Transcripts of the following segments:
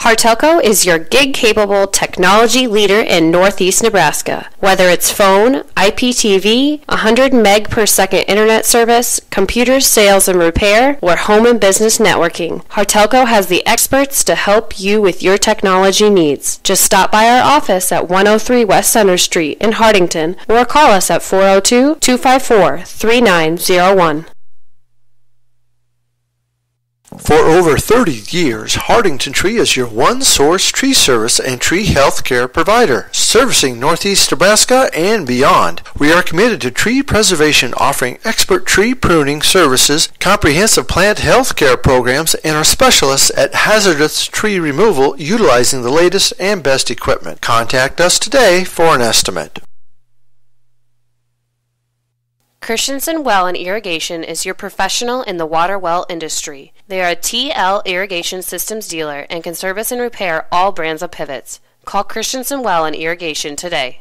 Hartelco is your gig-capable technology leader in Northeast Nebraska. Whether it's phone, IPTV, 100 meg per second internet service, computer sales and repair, or home and business networking, Hartelco has the experts to help you with your technology needs. Just stop by our office at 103 West Center Street in Hartington or call us at 402-254-3901. For over 30 years, Hartington Tree is your one-source tree service and tree health care provider, servicing Northeast Nebraska and beyond. We are committed to tree preservation, offering expert tree pruning services, comprehensive plant health care programs, and are specialists at hazardous tree removal utilizing the latest and best equipment. Contact us today for an estimate. Christensen Well and Irrigation is your professional in the water well industry. They are a TL Irrigation Systems dealer and can service and repair all brands of pivots. Call Christensen Well and Irrigation today.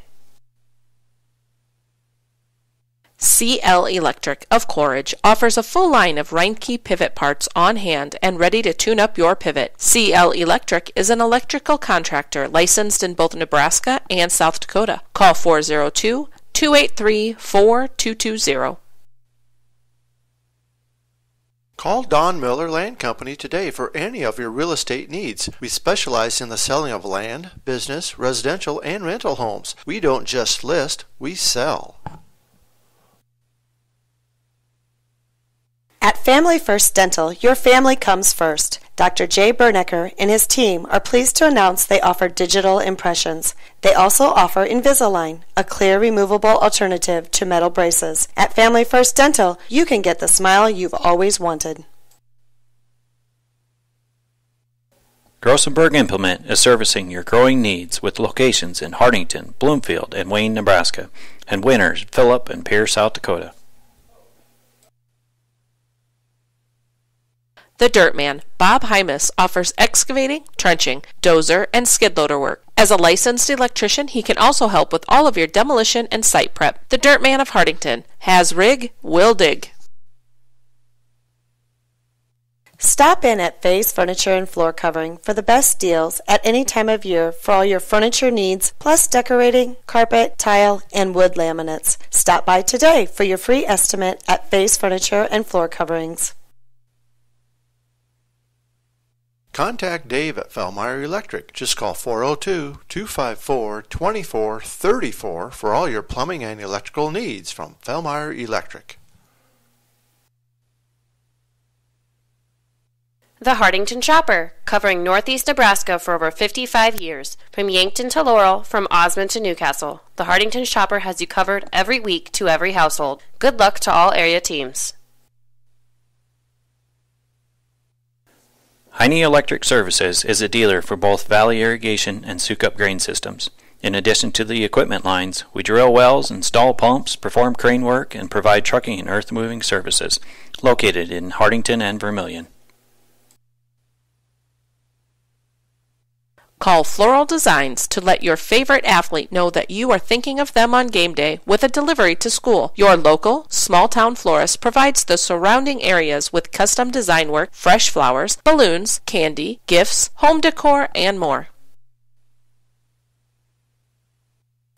CL Electric of Coleridge offers a full line of Reinke pivot parts on hand and ready to tune up your pivot. CL Electric is an electrical contractor licensed in both Nebraska and South Dakota. Call 402-283-4220. Call Don Miller Land Company today for any of your real estate needs. We specialize in the selling of land, business, residential, and rental homes. We don't just list, we sell. At Family First Dental, your family comes first. Dr. Jay Bernecker and his team are pleased to announce they offer digital impressions. They also offer Invisalign, a clear removable alternative to metal braces. At Family First Dental, you can get the smile you've always wanted. Grossenberg Implement is servicing your growing needs with locations in Hartington, Bloomfield, and Wayne, Nebraska, and Winters, Phillip, and Pierre, South Dakota. The Dirt Man, Bob Hymas, offers excavating, trenching, dozer, and skid loader work. As a licensed electrician, he can also help with all of your demolition and site prep. The Dirt Man of Hartington has rig, will dig. Stop in at Faye's Furniture and Floor Covering for the best deals at any time of year for all your furniture needs, plus decorating, carpet, tile, and wood laminates. Stop by today for your free estimate at Faye's Furniture and Floor Coverings. Contact Dave at Fellmeyer Electric. Just call 402-254-2434 for all your plumbing and electrical needs from Fellmeyer Electric. The Hartington Shopper, covering Northeast Nebraska for over 55 years. From Yankton to Laurel, from Osmond to Newcastle, the Hartington Shopper has you covered every week to every household. Good luck to all area teams. Heine Electric Services is a dealer for both Valley Irrigation and Sukup Grain Systems. In addition to the equipment lines, we drill wells, install pumps, perform crane work, and provide trucking and earth moving services, located in Hartington and Vermilion. Call Floral Designs to let your favorite athlete know that you are thinking of them on game day with a delivery to school. Your local, small-town florist provides the surrounding areas with custom design work, fresh flowers, balloons, candy, gifts, home decor, and more.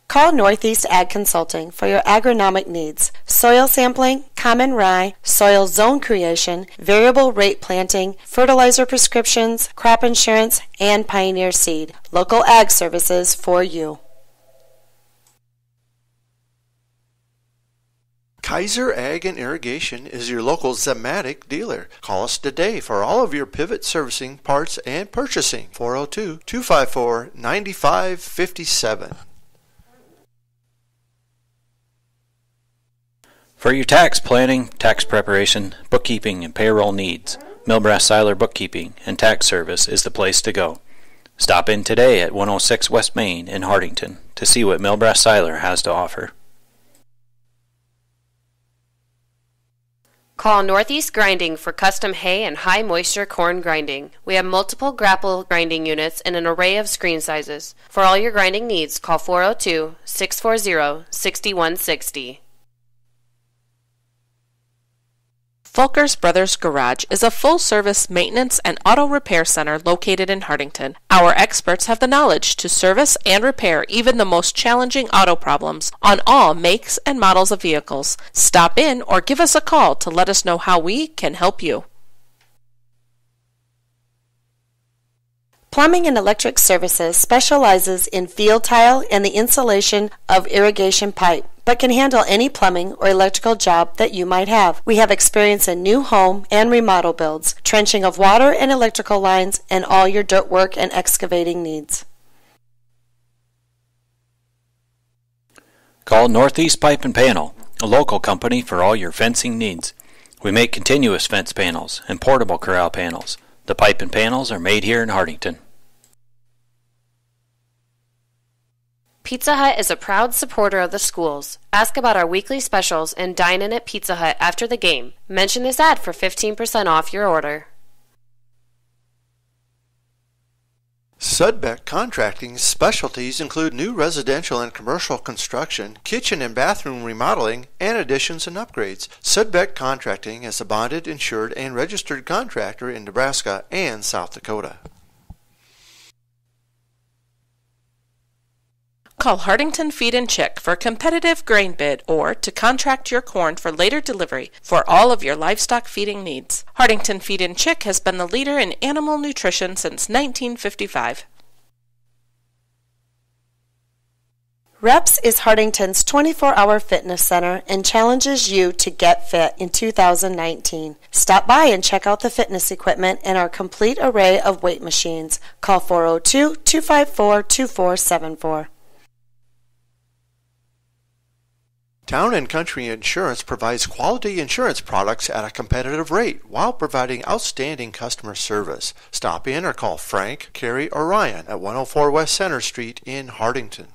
Call Northeast Ag Consulting for your agronomic needs. Soil sampling, common rye, soil zone creation, variable rate planting, fertilizer prescriptions, crop insurance, and Pioneer Seed. Local ag services for you. Kaiser Ag and Irrigation is your local Zematic dealer. Call us today for all of your pivot servicing, parts, and purchasing. 402-254-9557. For your tax planning, tax preparation, bookkeeping, and payroll needs, Milbrass Seiler Bookkeeping and Tax Service is the place to go. Stop in today at 106 West Main in Hartington to see what Milbrass Seiler has to offer. Call Northeast Grinding for custom hay and high moisture corn grinding. We have multiple grapple grinding units and an array of screen sizes. For all your grinding needs, call 402-640-6160. Fulker's Brothers Garage is a full-service maintenance and auto repair center located in Hartington. Our experts have the knowledge to service and repair even the most challenging auto problems on all makes and models of vehicles. Stop in or give us a call to let us know how we can help you. Plumbing and Electric Services specializes in field tile and the installation of irrigation pipe, but can handle any plumbing or electrical job that you might have. We have experience in new home and remodel builds, trenching of water and electrical lines, and all your dirt work and excavating needs. Call Northeast Pipe and Panel, a local company for all your fencing needs. We make continuous fence panels and portable corral panels. The pipe and panels are made here in Hartington. Pizza Hut is a proud supporter of the schools. Ask about our weekly specials and dine in at Pizza Hut after the game. Mention this ad for 15% off your order. Sudbeck Contracting's specialties include new residential and commercial construction, kitchen and bathroom remodeling, and additions and upgrades. Sudbeck Contracting is a bonded, insured, and registered contractor in Nebraska and South Dakota. Call Hartington Feed and Chick for a competitive grain bid or to contract your corn for later delivery for all of your livestock feeding needs. Hartington Feed and Chick has been the leader in animal nutrition since 1955. Reps is Hartington's 24-hour fitness center and challenges you to get fit in 2019. Stop by and check out the fitness equipment and our complete array of weight machines. Call 402-254-2474. Town and Country Insurance provides quality insurance products at a competitive rate while providing outstanding customer service. Stop in or call Frank, Carrie, or Ryan at 104 West Center Street in Hartington.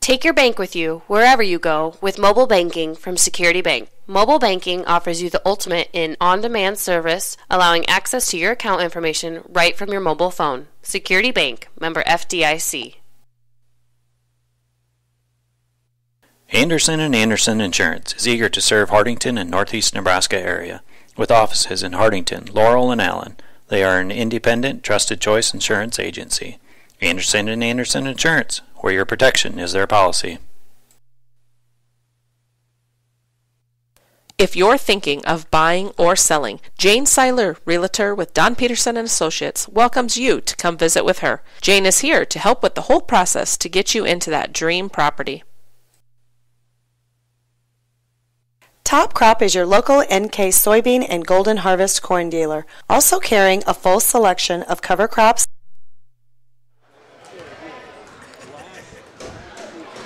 Take your bank with you wherever you go with mobile banking from Security Bank. Mobile banking offers you the ultimate in on-demand service, allowing access to your account information right from your mobile phone. Security Bank, member FDIC. Anderson & Anderson Insurance is eager to serve Hartington and Northeast Nebraska area. With offices in Hartington, Laurel, and Allen, they are an independent, trusted choice insurance agency. Anderson & Anderson Insurance, where your protection is their policy. If you're thinking of buying or selling, Jane Seiler, Realtor with Don Peterson & Associates, welcomes you to come visit with her. Jane is here to help with the whole process to get you into that dream property. Top Crop is your local NK soybean and Golden Harvest corn dealer, also carrying a full selection of cover crops.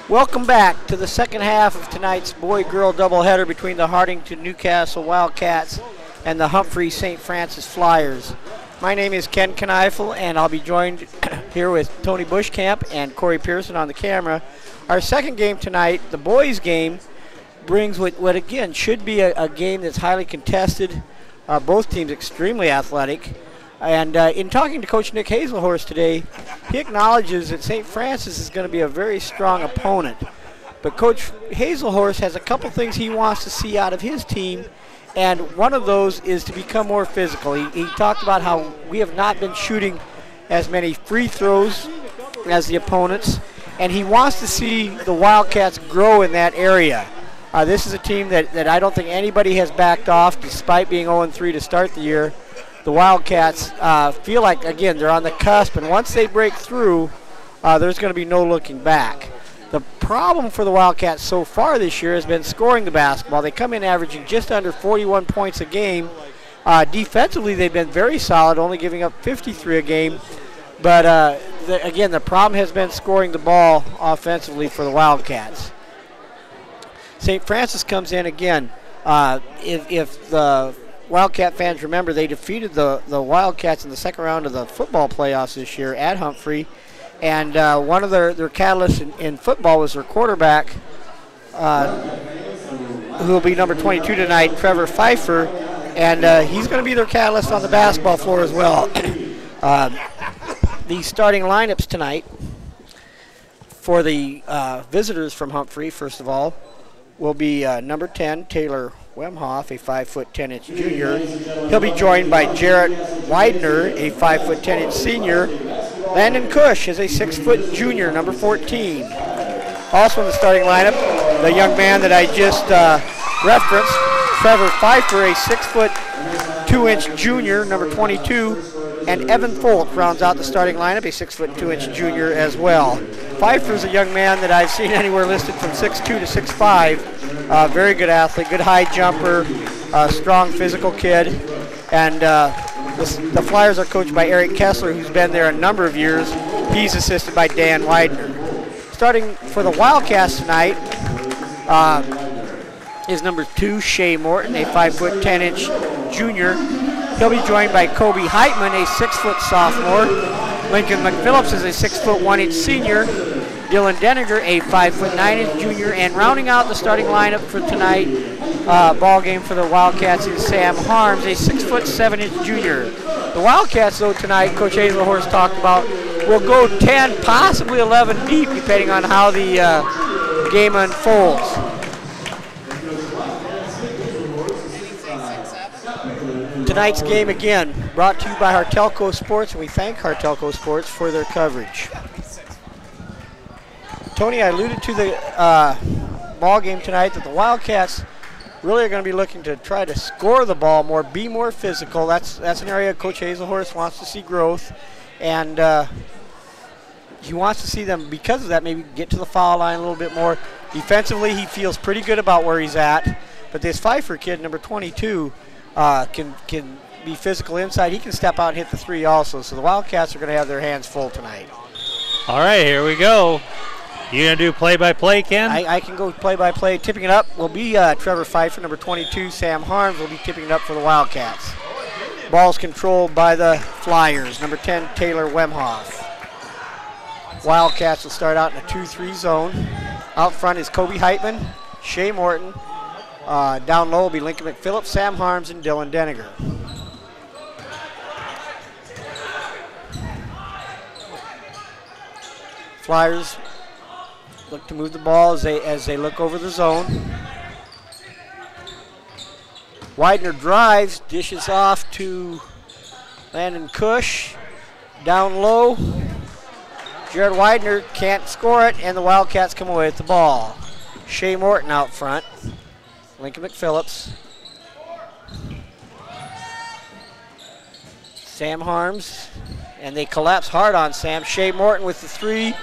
Welcome back to the second half of tonight's boy-girl doubleheader between the Hartington-Newcastle Wildcats and the Humphrey St. Francis Flyers. My name is Ken Kneifel, and I'll be joined here with Tony Bushcamp and Corey Pearson on the camera. Our second game tonight, the boys' game, brings what again should be a game that's highly contested. Both teams extremely athletic. And in talking to Coach Nick Hazelhorst today, he acknowledges that St. Francis is going to be a very strong opponent. But Coach Hazelhorst has a couple things he wants to see out of his team, and one of those is to become more physical. He talked about how we have not been shooting as many free throws as the opponents, and he wants to see the Wildcats grow in that area. This is a team that I don't think anybody has backed off despite being 0-3 to start the year. The Wildcats feel like, again, they're on the cusp, and once they break through, there's going to be no looking back. The problem for the Wildcats so far this year has been scoring the basketball. They come in averaging just under 41 points a game. Defensively, they've been very solid, only giving up 53 a game. But, again, the problem has been scoring the ball offensively for the Wildcats. St. Francis comes in again. If the Wildcat fans remember, they defeated the Wildcats in the second round of the football playoffs this year at Humphrey. And one of their catalysts in football was their quarterback, who will be number 22 tonight, Trevor Pfeiffer. And he's going to be their catalyst on the basketball floor as well. The starting lineups tonight for the visitors from Humphrey, first of all, will be number 10, Taylor Wemhoff, a 5'10" junior. He'll be joined by Jarrett Widener, a 5'10" senior. Landon Cush is a 6' junior, number 14. Also in the starting lineup, the young man that I just referenced, Trevor Pfeiffer, a 6'2" junior, number 22. And Evan Folk rounds out the starting lineup, a 6'2" junior as well. Pfeiffer's a young man that I've seen anywhere listed from 6'2" to 6'5". Very good athlete, good high jumper, strong physical kid. And the Flyers are coached by Eric Kessler, who's been there a number of years. He's assisted by Dan Widener. Starting for the Wildcats tonight is number 2, Shea Morton, a 5'10" junior. He'll be joined by Kobe Heitman, a 6' sophomore. Lincoln McPhillips is a 6'1" senior. Dylan Denninger, a 5'9" junior. And rounding out the starting lineup for tonight, ball game for the Wildcats is Sam Harms, a 6'7" junior. The Wildcats, though, tonight, Coach Hazelhorst talked about, will go 10, possibly 11 deep, depending on how the game unfolds. Tonight's game, again, brought to you by Hartelco Sports, and we thank Hartelco Sports for their coverage. Tony, I alluded to the ball game tonight that the Wildcats really are going to be looking to try to score the ball more, be more physical. That's an area Coach Hazelhorst wants to see growth, and he wants to see them, because of that, maybe get to the foul line a little bit more. Defensively, he feels pretty good about where he's at, but this Pfeiffer kid, number 22, can be physical inside. He can step out and hit the three also. So the Wildcats are going to have their hands full tonight. All right, here we go. You going to do play-by-play, Ken? I can go play-by-play. Tipping it up will be Trevor Pfeiffer, number 22. Sam Harms will be tipping it up for the Wildcats. Ball's controlled by the Flyers. Number 10, Taylor Wemhoff. Wildcats will start out in a 2-3 zone. Out front is Kobe Heitman, Shea Morton. Down low will be Lincoln McPhillips, Sam Harms, and Dylan Denninger. Flyers look to move the ball as they look over the zone. Widener drives, dishes off to Landon Cush. Down low, Jared Widener can't score it, and the Wildcats come away with the ball. Shea Morton out front. Lincoln McPhillips. Sam Harms, and they collapse hard on Sam. Shea Morton with the three,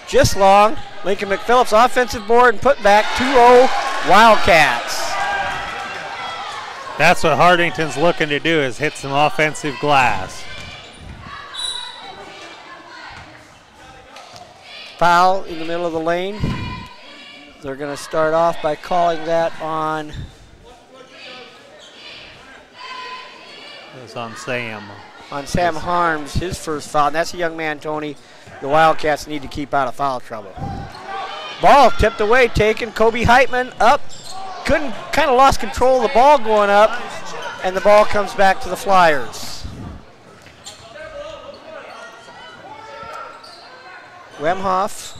just long. Lincoln McPhillips offensive board and put back 2-0 Wildcats. That's what Hartington's looking to do, is hit some offensive glass. Foul in the middle of the lane. They're going to start off by calling that on. It's on Sam. On Sam Harms, his first foul. And that's a young man, Tony, the Wildcats need to keep out of foul trouble. Ball tipped away, taken. Kobe Heitman up. Kind of lost control of the ball going up. And the ball comes back to the Flyers. Wemhoff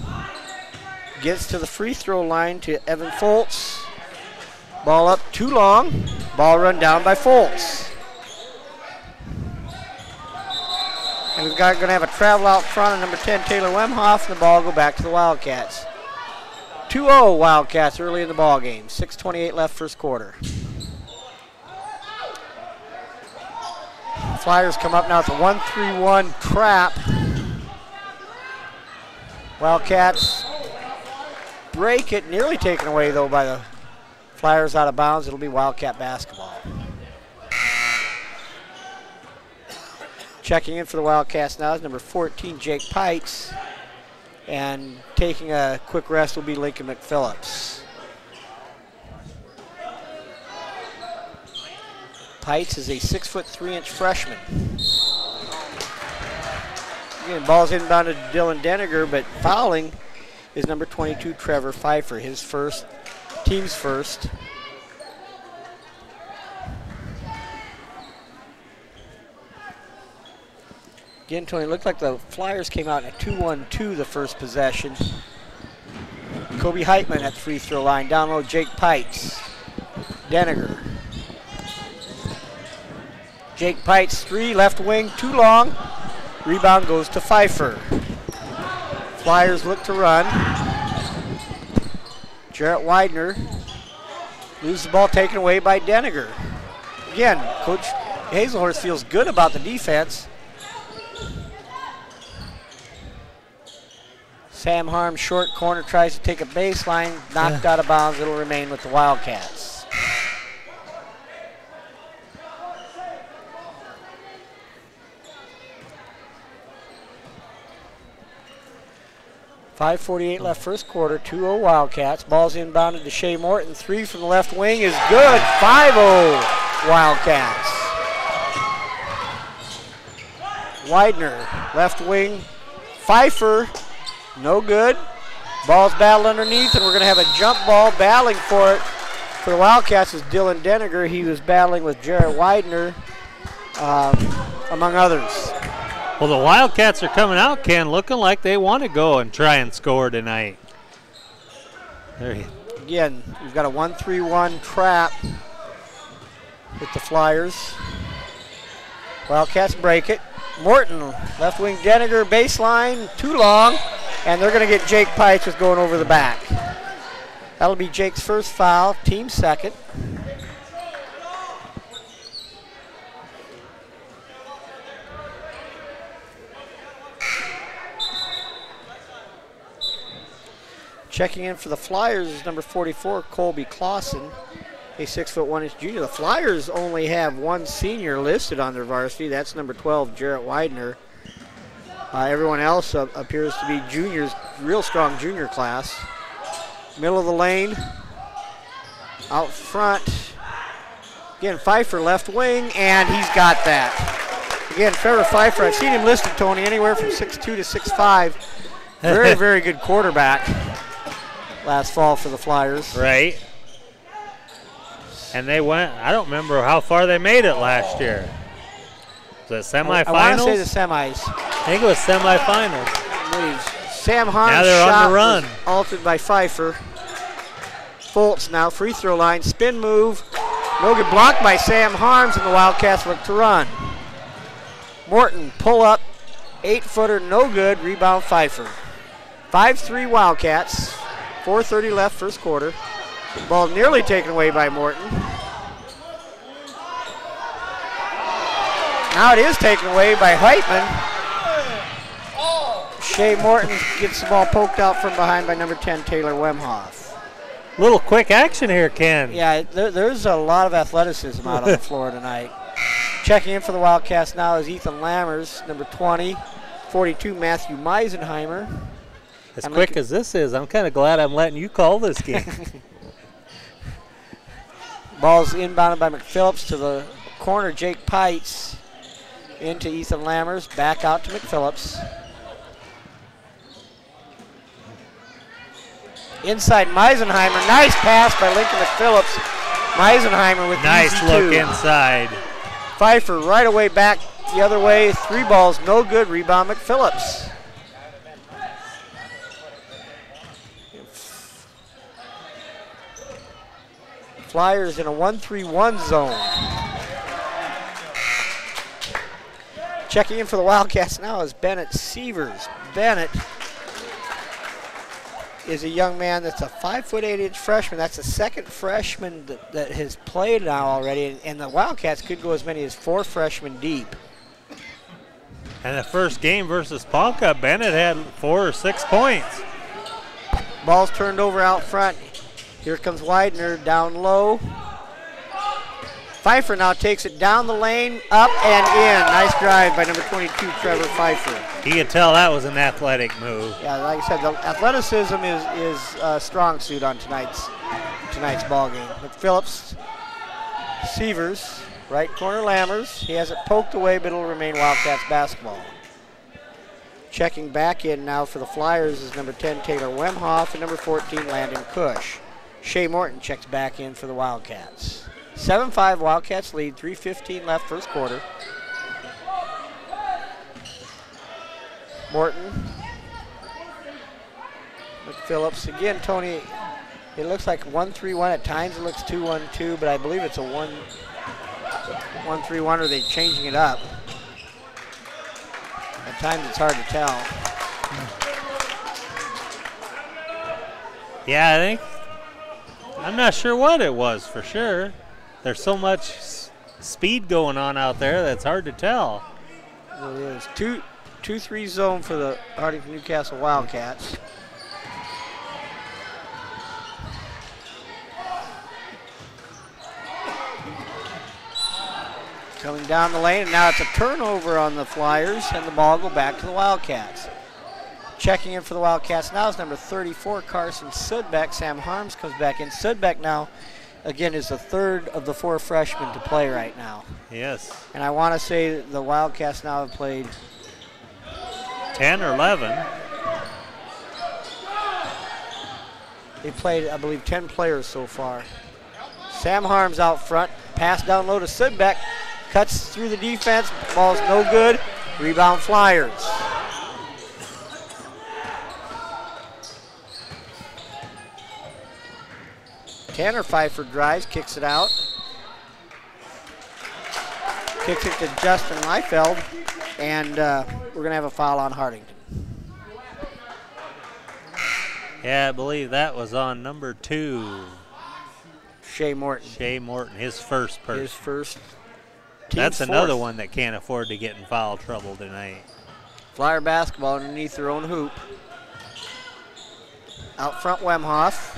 gets to the free throw line to Evan Foltz. Ball up too long. Ball run down by Foltz. And we've going to have a travel out front of number 10, Taylor Wemhoff, and the ball go back to the Wildcats. 2-0 Wildcats early in the ball game. 6:28 left first quarter. Flyers come up now with a 1-3-1 trap. Wildcats break it, nearly taken away though by the Flyers out of bounds. It'll be Wildcat basketball. Checking in for the Wildcats now is number 14, Jake Pikes. And taking a quick rest will be Lincoln McPhillips. Pikes is a 6'3" freshman. Again, ball's inbound to Dylan Denninger, but fouling is number 22, Trevor Pfeiffer, his first, team's first. Again, Tony, it looked like the Flyers came out in a 2-1-2 the first possession. Kobe Heitman at the free throw line. Down low, Jake Pites. Deniger. Jake Pites, 3, left wing, too long. Rebound goes to Pfeiffer. Flyers look to run. Jarrett Widener loses the ball, taken away by Deniger. Again, Coach Hazelhorst feels good about the defense. Sam Harm, short corner, tries to take a baseline, knocked out of bounds. It'll remain with the Wildcats. .5:48 left first quarter, 2-0 Wildcats. Ball's inbounded to Shea Morton. 3 from the left wing is good. 5-0 Wildcats. Widener, left wing. Pfeiffer, no good. Ball's battled underneath, and we're going to have a jump ball. Battling for it for the Wildcats is Dylan Deniger. He was battling with Jarrett Widener, among others. Well, the Wildcats are coming out, Ken, looking like they want to go and try and score tonight. Again, we've got a 1-3-1 trap with the Flyers. Wildcats break it. Morton, left wing Deniger, baseline, too long, and they're going to get Jake Pites with going over the back. That'll be Jake's first foul, team second. Checking in for the Flyers is number 44, Colby Clausen, a 6'1" junior. The Flyers only have one senior listed on their varsity. That's number 12, Jarrett Widener. Everyone else appears to be juniors, real strong junior class. Middle of the lane, out front. Again, Pfeiffer left wing, and he's got that. Again, Trevor Pfeiffer, I've seen him listed, Tony, anywhere from 6'2" to 6'5". Very, very good quarterback. Last fall for the Flyers. Right. And they went, I don't remember how far they made it last year. Was it semifinals? I want to say the semis. I think it was semifinals. Sam Harm's now they're shot on the run. Was altered by Pfeiffer. Fultz now, free throw line, spin move. No good, blocked by Sam Harms, and the Wildcats look to run. Morton, pull up, 8-footer, no good, rebound Pfeiffer. 5-3 Wildcats. 4:30 left first quarter. Ball nearly taken away by Morton. Now it is taken away by Heitman. Shea Morton gets the ball poked out from behind by number 10, Taylor Wemhoff. Little quick action here, Ken. Yeah, there's a lot of athleticism out on the floor tonight. Checking in for the Wildcats now is Ethan Lammers, number 20. 42, Matthew Meisenheimer. As quick as this is, I'm kind of glad I'm letting you call this game. Ball's inbounded by McPhillips to the corner. Jake Pites into Ethan Lammers. Back out to McPhillips. Inside Meisenheimer. Nice pass by Lincoln McPhillips. Meisenheimer with nice easy look two. inside. Pfeiffer right away back the other way. 3 balls, no good. Rebound McPhillips. Flyers in a 1-3-1 zone. Checking in for the Wildcats now is Bennett Sievers. Bennett is a young man that's a 5'8" freshman. That's the second freshman that has played now already, and the Wildcats could go as many as 4 freshmen deep. And the first game versus Ponca, Bennett had 4 or 6 points. Ball's turned over out front. Here comes Widener down low. Pfeiffer now takes it down the lane, up and in. Nice drive by number 22, Trevor Pfeiffer. You can tell that was an athletic move. Yeah, like I said, the athleticism is a strong suit on tonight's ball game. McPhillips, Sievers, right corner Lammers. He has it poked away, but it'll remain Wildcats basketball. Checking back in now for the Flyers is number 10, Taylor Wemhoff, and number 14, Landon Cush. Shea Morton checks back in for the Wildcats. 7-5 Wildcats lead, 3:15 left first quarter. Morton McPhillips. Again, Tony, it looks like 1-3-1. At times it looks 2-1-2, but I believe it's a 1-3-1, or they're changing it up. At times it's hard to tell. Yeah, I'm not sure what it was for sure. There's so much speed going on out there that's hard to tell. It is 2-3 zone for the Hartington Newcastle Wildcats. Coming down the lane, and now it's a turnover on the Flyers, and the ball will go back to the Wildcats. Checking in for the Wildcats now is number 34, Carson Sudbeck. Sam Harms comes back in. Sudbeck now, again, is the third of the 4 freshmen to play right now. Yes. And I want to say the Wildcats now have played 10 or 11. They've played, I believe, 10 players so far. Sam Harms out front. Pass down low to Sudbeck. Cuts through the defense. Ball's no good. Rebound Flyers. Tanner Pfeiffer drives, kicks it out. Kicks it to Justin Liefeld, and we're going to have a foul on Hartington. Yeah, I believe that was on number 2. Shea Morton. Shea Morton, his first person. His first. That's another one that can't afford to get in foul trouble tonight. Flyer basketball underneath their own hoop. Out front, Wemhoff.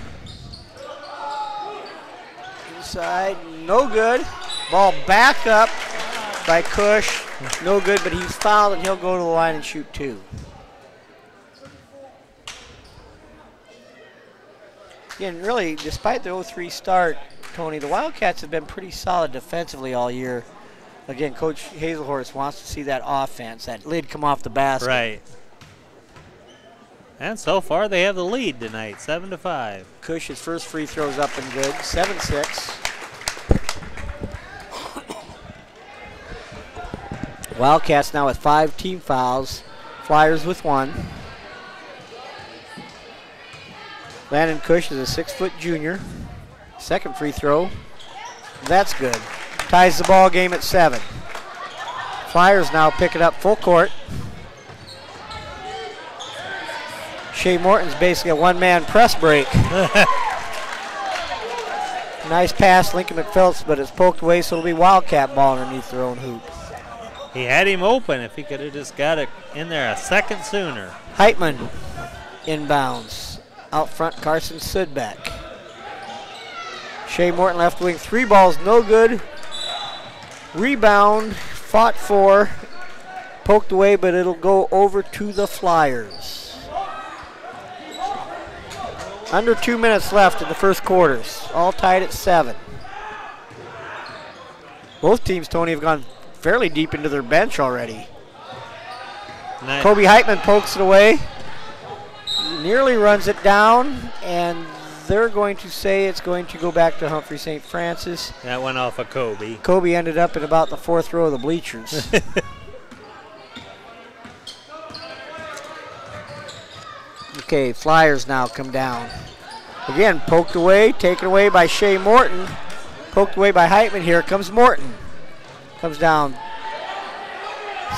Inside, no good. Ball back up by Cush. No good, but he's fouled, and he'll go to the line and shoot 2. Again, really, despite the 0-3 start, Tony, the Wildcats have been pretty solid defensively all year. Again, Coach Hazelhorst wants to see that offense, that lid come off the basket. Right. And so far, they have the lead tonight, 7-5. Cush's first free throw's up and good, 7-6. Wildcats now with 5 team fouls. Flyers with 1. Landon Cush is a 6-foot junior. Second free throw. That's good. Ties the ball game at 7. Flyers now pick it up full court. Shea Morton's basically a one-man press break. Nice pass, Lincoln McPhillips, but it's poked away, so it'll be Wildcat ball underneath their own hoop. He had him open if he could have just got it in there a second sooner. Heitman inbounds. Out front, Carson Sudbeck. Shea Morton left wing, 3 balls, no good. Rebound, fought for, poked away, but it'll go over to the Flyers. Under 2 minutes left in the first quarters, all tied at 7. Both teams, Tony, have gone fairly deep into their bench already. Nice. Kobe Heitman pokes it away, nearly runs it down, and they're going to say it's going to go back to Humphrey St. Francis. That went off of Kobe. Kobe ended up in about the 4th row of the bleachers. Okay, Flyers now come down. Again, poked away, taken away by Shea Morton. Poked away by Heitman. Here comes Morton. Comes down.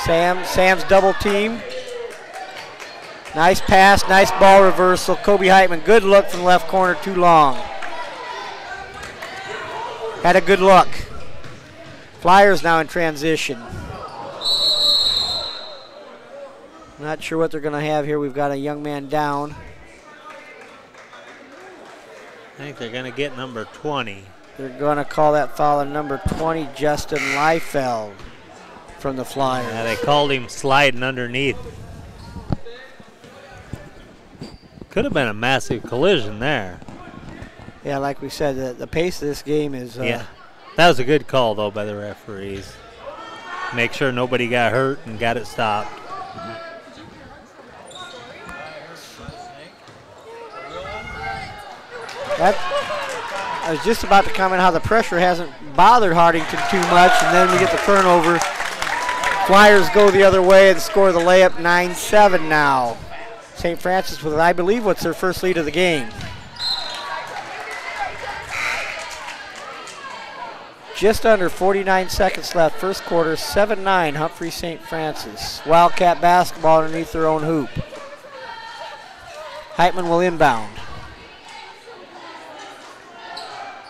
Sam's double team. Nice pass, nice ball reversal. Kobe Heitman, good look from the left corner, too long. Had a good look. Flyers now in transition. Not sure what they're going to have here. We've got a young man down. I think they're going to get number 20. They're going to call that foul on number 20, Justin Liefeld from the Flyers. Yeah, they called him sliding underneath. Could have been a massive collision there. Yeah, like we said, the pace of this game is... yeah, that was a good call, though, by the referees. Make sure nobody got hurt and got it stopped. I was just about to comment how the pressure hasn't bothered Hartington too much, and then we get the turnover. Flyers go the other way and score the layup, 9-7 now. St. Francis with, I believe, what's their first lead of the game. Just under 49 seconds left, first quarter, 7-9, Humphrey St. Francis. Wildcat basketball underneath their own hoop. Heitman will inbound.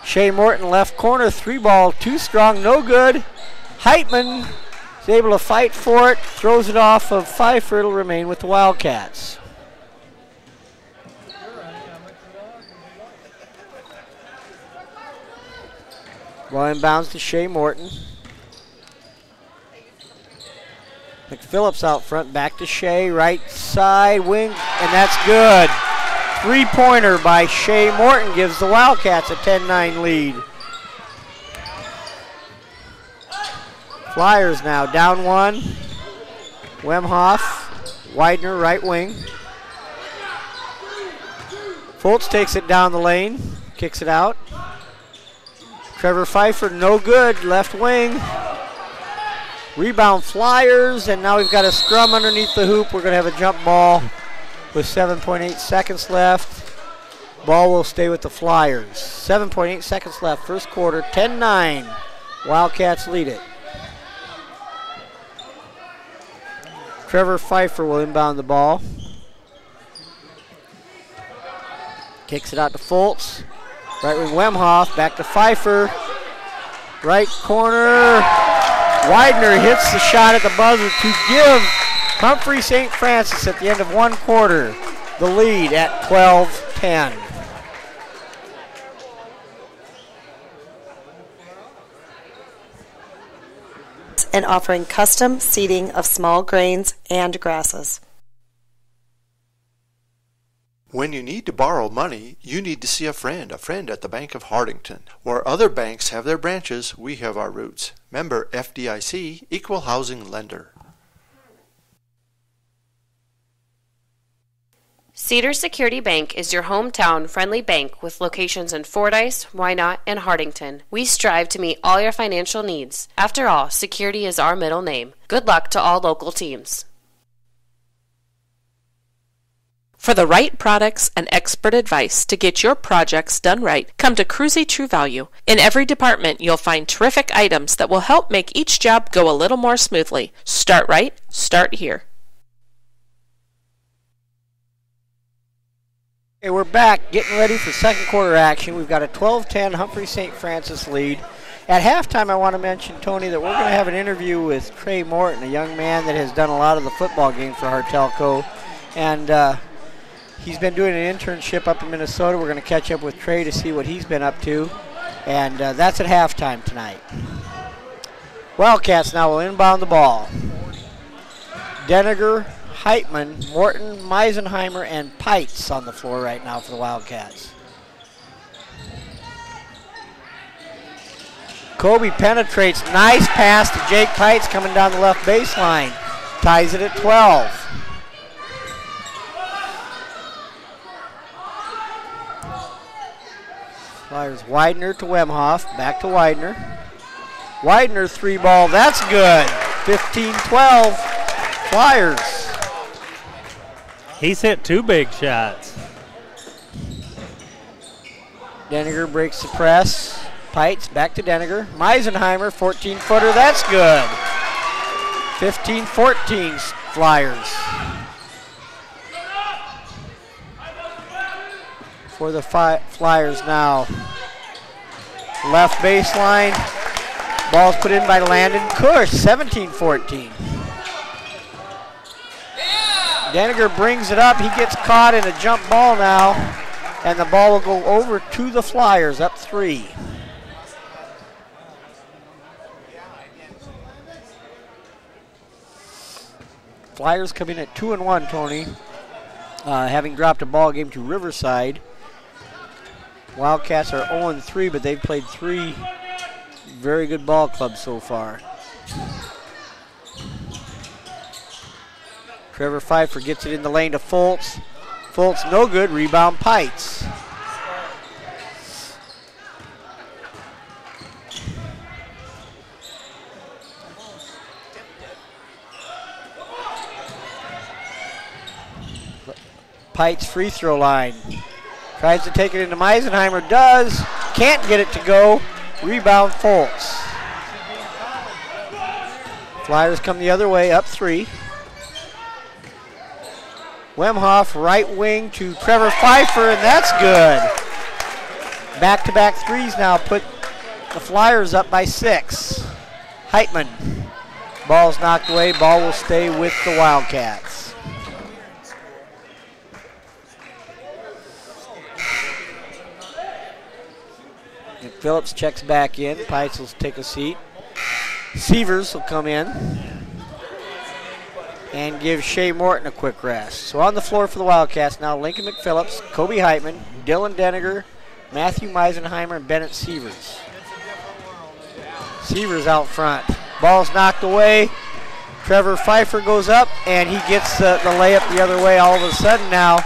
Shea Morton left corner, 3-ball, too strong, no good. Heitman is able to fight for it, throws it off of Pfeiffer. It'll remain with the Wildcats. Ball inbounds to Shea Morton. McPhillips out front, back to Shea, right side wing, and that's good. Three-pointer by Shea Morton gives the Wildcats a 10-9 lead. Flyers now down one. Wemhoff, Widener, right wing. Fultz takes it down the lane, kicks it out. Trevor Pfeiffer, no good, left wing. Rebound Flyers, and now we've got a scrum underneath the hoop. We're going to have a jump ball with 7.8 seconds left. Ball will stay with the Flyers. 7.8 seconds left, first quarter, 10-9. Wildcats lead it. Trevor Pfeiffer will inbound the ball. Kicks it out to Fultz. Right wing Wemhoff, back to Pfeiffer. Right corner. Widener hits the shot at the buzzer to give Humphrey St. Francis at the end of one quarter the lead at 12-10. And offering custom seeding of small grains and grasses. When you need to borrow money, you need to see a friend at the Bank of Hartington. Where other banks have their branches, we have our roots. Member FDIC, Equal Housing Lender. Cedar Security Bank is your hometown friendly bank with locations in Fordyce, Wynot, and Hartington. We strive to meet all your financial needs. After all, security is our middle name. Good luck to all local teams. For the right products and expert advice to get your projects done right, come to Cruzy True Value. In every department, you'll find terrific items that will help make each job go a little more smoothly. Start right, start here. Okay, we're back, getting ready for second quarter action. We've got a 12-10 Humphrey St. Francis lead. At halftime, I want to mention, Tony, that we're going to have an interview with Trey Morton, a young man that has done a lot of the football games for Hartelco. And he's been doing an internship up in Minnesota. We're going to catch up with Trey to see what he's been up to. And that's at halftime tonight. Wildcats now will inbound the ball. Deniger, Heitman, Morton, Meisenheimer, and Pites on the floor right now for the Wildcats. Kobe penetrates. Nice pass to Jake Pites coming down the left baseline. Ties it at 12. Flyers Widener to Wemhoff. Back to Widener. Widener three-ball. That's good. 15-12. Flyers. He's hit two big shots. Deniger breaks the press. Pites back to Deniger. Meisenheimer, 14-footer. That's good. 15-14 Flyers. For the Flyers now. Left baseline. Ball's put in by Landon Cush, 17-14. Deniger brings it up. He gets caught in a jump ball now. And the ball will go over to the Flyers, up 3. Flyers come in at 2-1, Tony. Having dropped a ball game to Riverside. Wildcats are 0-3, but they've played 3 very good ball clubs so far. Trevor Pfeiffer gets it in the lane to Fultz. Fultz no good, rebound Pites. Pite's free throw line. Tries to take it into Meisenheimer, does. Can't get it to go. Rebound Foltz. Flyers come the other way, up 3. Wemhoff right wing to Trevor Pfeiffer, and that's good. Back-to-back threes now put the Flyers up by 6. Heitman. Ball's knocked away. Ball will stay with the Wildcats. And Phillips checks back in. Pites will take a seat. Sievers will come in and give Shea Morton a quick rest. So on the floor for the Wildcats now, Lincoln McPhillips, Kobe Heitman, Dylan Denninger, Matthew Meisenheimer, and Bennett Sievers. Sievers out front. Ball's knocked away. Trevor Pfeiffer goes up, and he gets the layup the other way. All of a sudden now,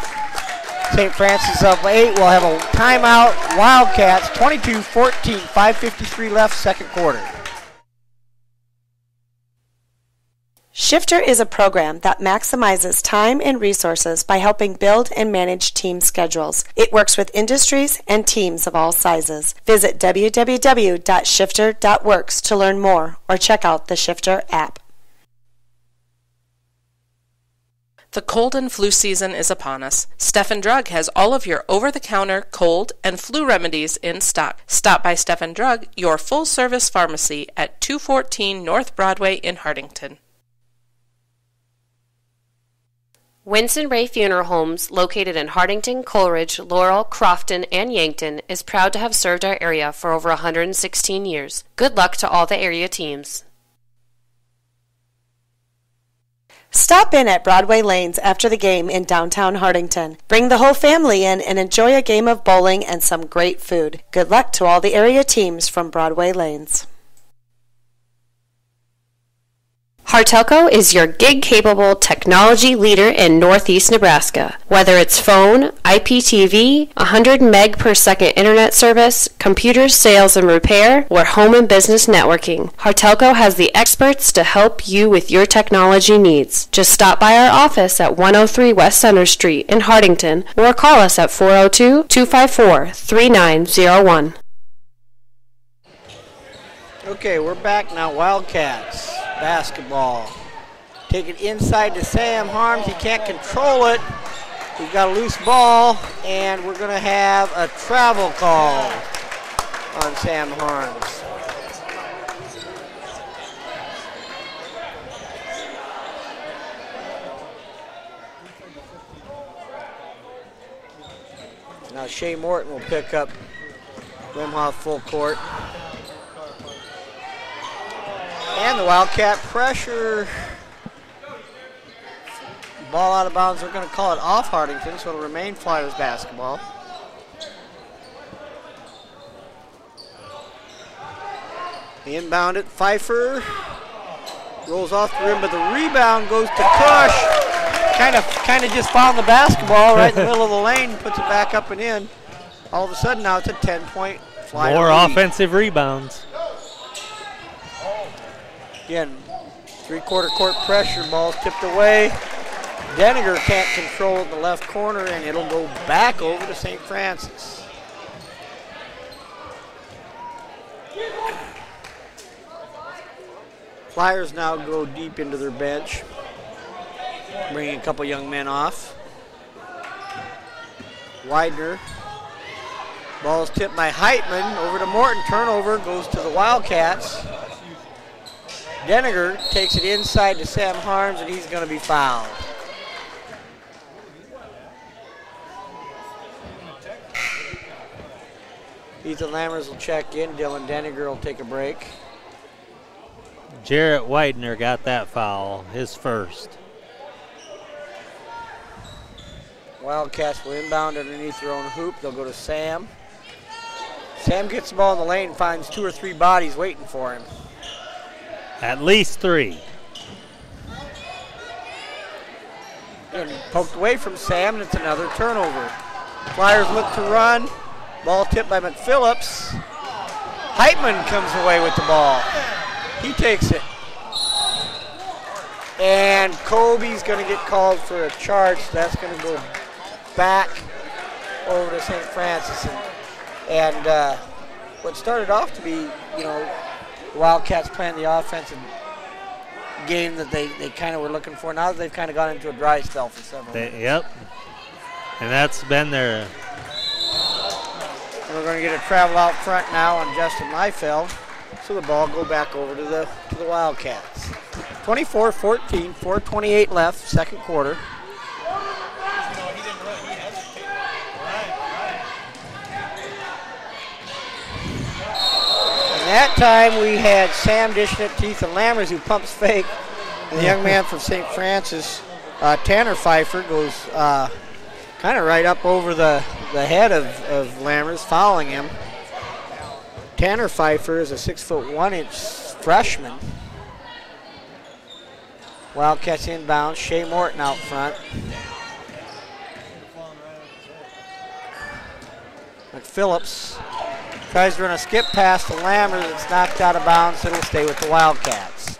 St. Francis up 8. We'll have a timeout. Wildcats 22-14, 5:53 left, second quarter. Shifter is a program that maximizes time and resources by helping build and manage team schedules. It works with industries and teams of all sizes. Visit www.shifter.works to learn more or check out the Shifter app. The cold and flu season is upon us. Stephen Drug has all of your over-the-counter cold and flu remedies in stock. Stop by Stephen Drug, your full-service pharmacy at 214 North Broadway in Hartington. Winston Ray Funeral Homes, located in Hartington, Coleridge, Laurel, Crofton, and Yankton, is proud to have served our area for over 116 years. Good luck to all the area teams. Stop in at Broadway Lanes after the game in downtown Hartington. Bring the whole family in and enjoy a game of bowling and some great food. Good luck to all the area teams from Broadway Lanes. Hartelco is your gig-capable technology leader in Northeast Nebraska. Whether it's phone, IPTV, 100 meg per second internet service, computer sales and repair, or home and business networking, Hartelco has the experts to help you with your technology needs. Just stop by our office at 103 West Center Street in Hartington or call us at 402-254-3901. Okay, we're back now. Wildcats basketball. Take it inside to Sam Harms. He can't control it. We've got a loose ball, and we're going to have a travel call on Sam Harms. Now Shea Morton will pick up Wemhoff full court. And the Wildcat pressure. Ball out of bounds. They're going to call it off Hartington, so it'll remain Flyers basketball. They inbound it. Pfeiffer rolls off the rim, but the rebound goes to Kush. Kind of just found the basketball right in the middle of the lane, puts it back up and in. All of a sudden now it's a 10-point Flyer More lead. offensive rebounds. Again, three-quarter court pressure, ball's tipped away. Denninger can't control it in the left corner, and it'll go back over to St. Francis. Flyers now go deep into their bench, bringing a couple young men off. Widener. Ball's tipped by Heitman over to Morton. Turnover goes to the Wildcats. Denninger takes it inside to Sam Harms, and he's going to be fouled. Ethan Lammers will check in. Dylan Denninger will take a break. Jarrett Widener got that foul, his first. Wildcats will inbound underneath their own hoop. They'll go to Sam. Sam gets the ball in the lane and finds 2 or 3 bodies waiting for him. At least 3. And poked away from Sam, and it's another turnover. Flyers look to run. Ball tipped by McPhillips. Heitman comes away with the ball. He takes it. And Kobe's going to get called for a charge. So that's going to go back over to St. Francis. And what started off to be, Wildcats playing the offensive game that they kind of were looking for. Now that they've kind of gone into a dry spell for several minutes. Yep. And that's been their... And we're going to get a travel out front now on Justin Liefeld. So the ball go back over to the Wildcats. 24-14, 4:28 left, second quarter. And that time we had Sam dishing it to Ethan Lammers, who pumps fake. And the young man from St. Francis, Tanner Pfeiffer, goes kind of right up over the head of Lammers, fouling him. Tanner Pfeiffer is a 6'1" freshman. Wildcats inbound. Shea Morton out front. McPhillips tries to run a skip pass to Lammers. It's knocked out of bounds. It'll stay with the Wildcats.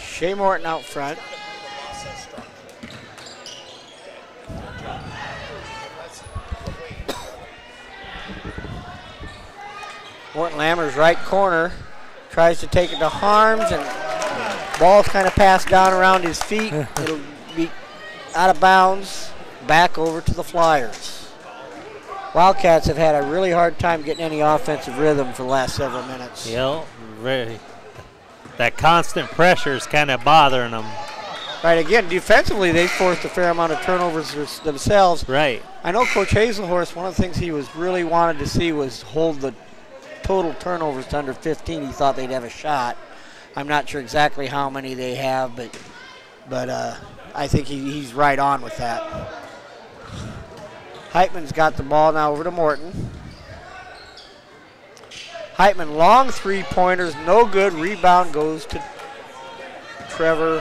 Shea Morton out front. Morton Lammers right corner. Tries to take it to Harms, and ball's kind of passed down around his feet. It'll be out of bounds. Back over to the Flyers. Wildcats have had a really hard time getting any offensive rhythm for the last several minutes. Yeah, really. That constant pressure is kind of bothering them. Right, again, defensively, they forced a fair amount of turnovers themselves. Right. I know Coach Hazelhorst, one of the things he was really wanted to see was hold the total turnovers to under 15. He thought they'd have a shot. I'm not sure exactly how many they have, but I think he's right on with that. Heitman's got the ball now over to Morton. Heitman, long three-pointers, no good. Rebound goes to Trevor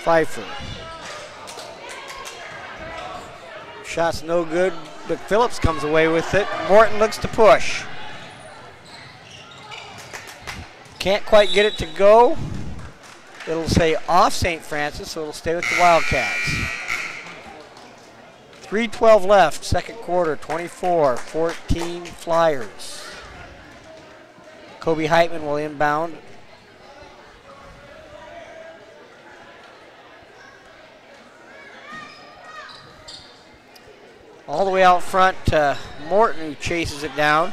Pfeiffer. Shot's no good, but Phillips comes away with it. Morton looks to push. Can't quite get it to go. It'll say off St. Francis, so it'll stay with the Wildcats. 3:12 left, second quarter, 24-14 Flyers. Kobe Heitman will inbound. All the way out front to Morton, who chases it down.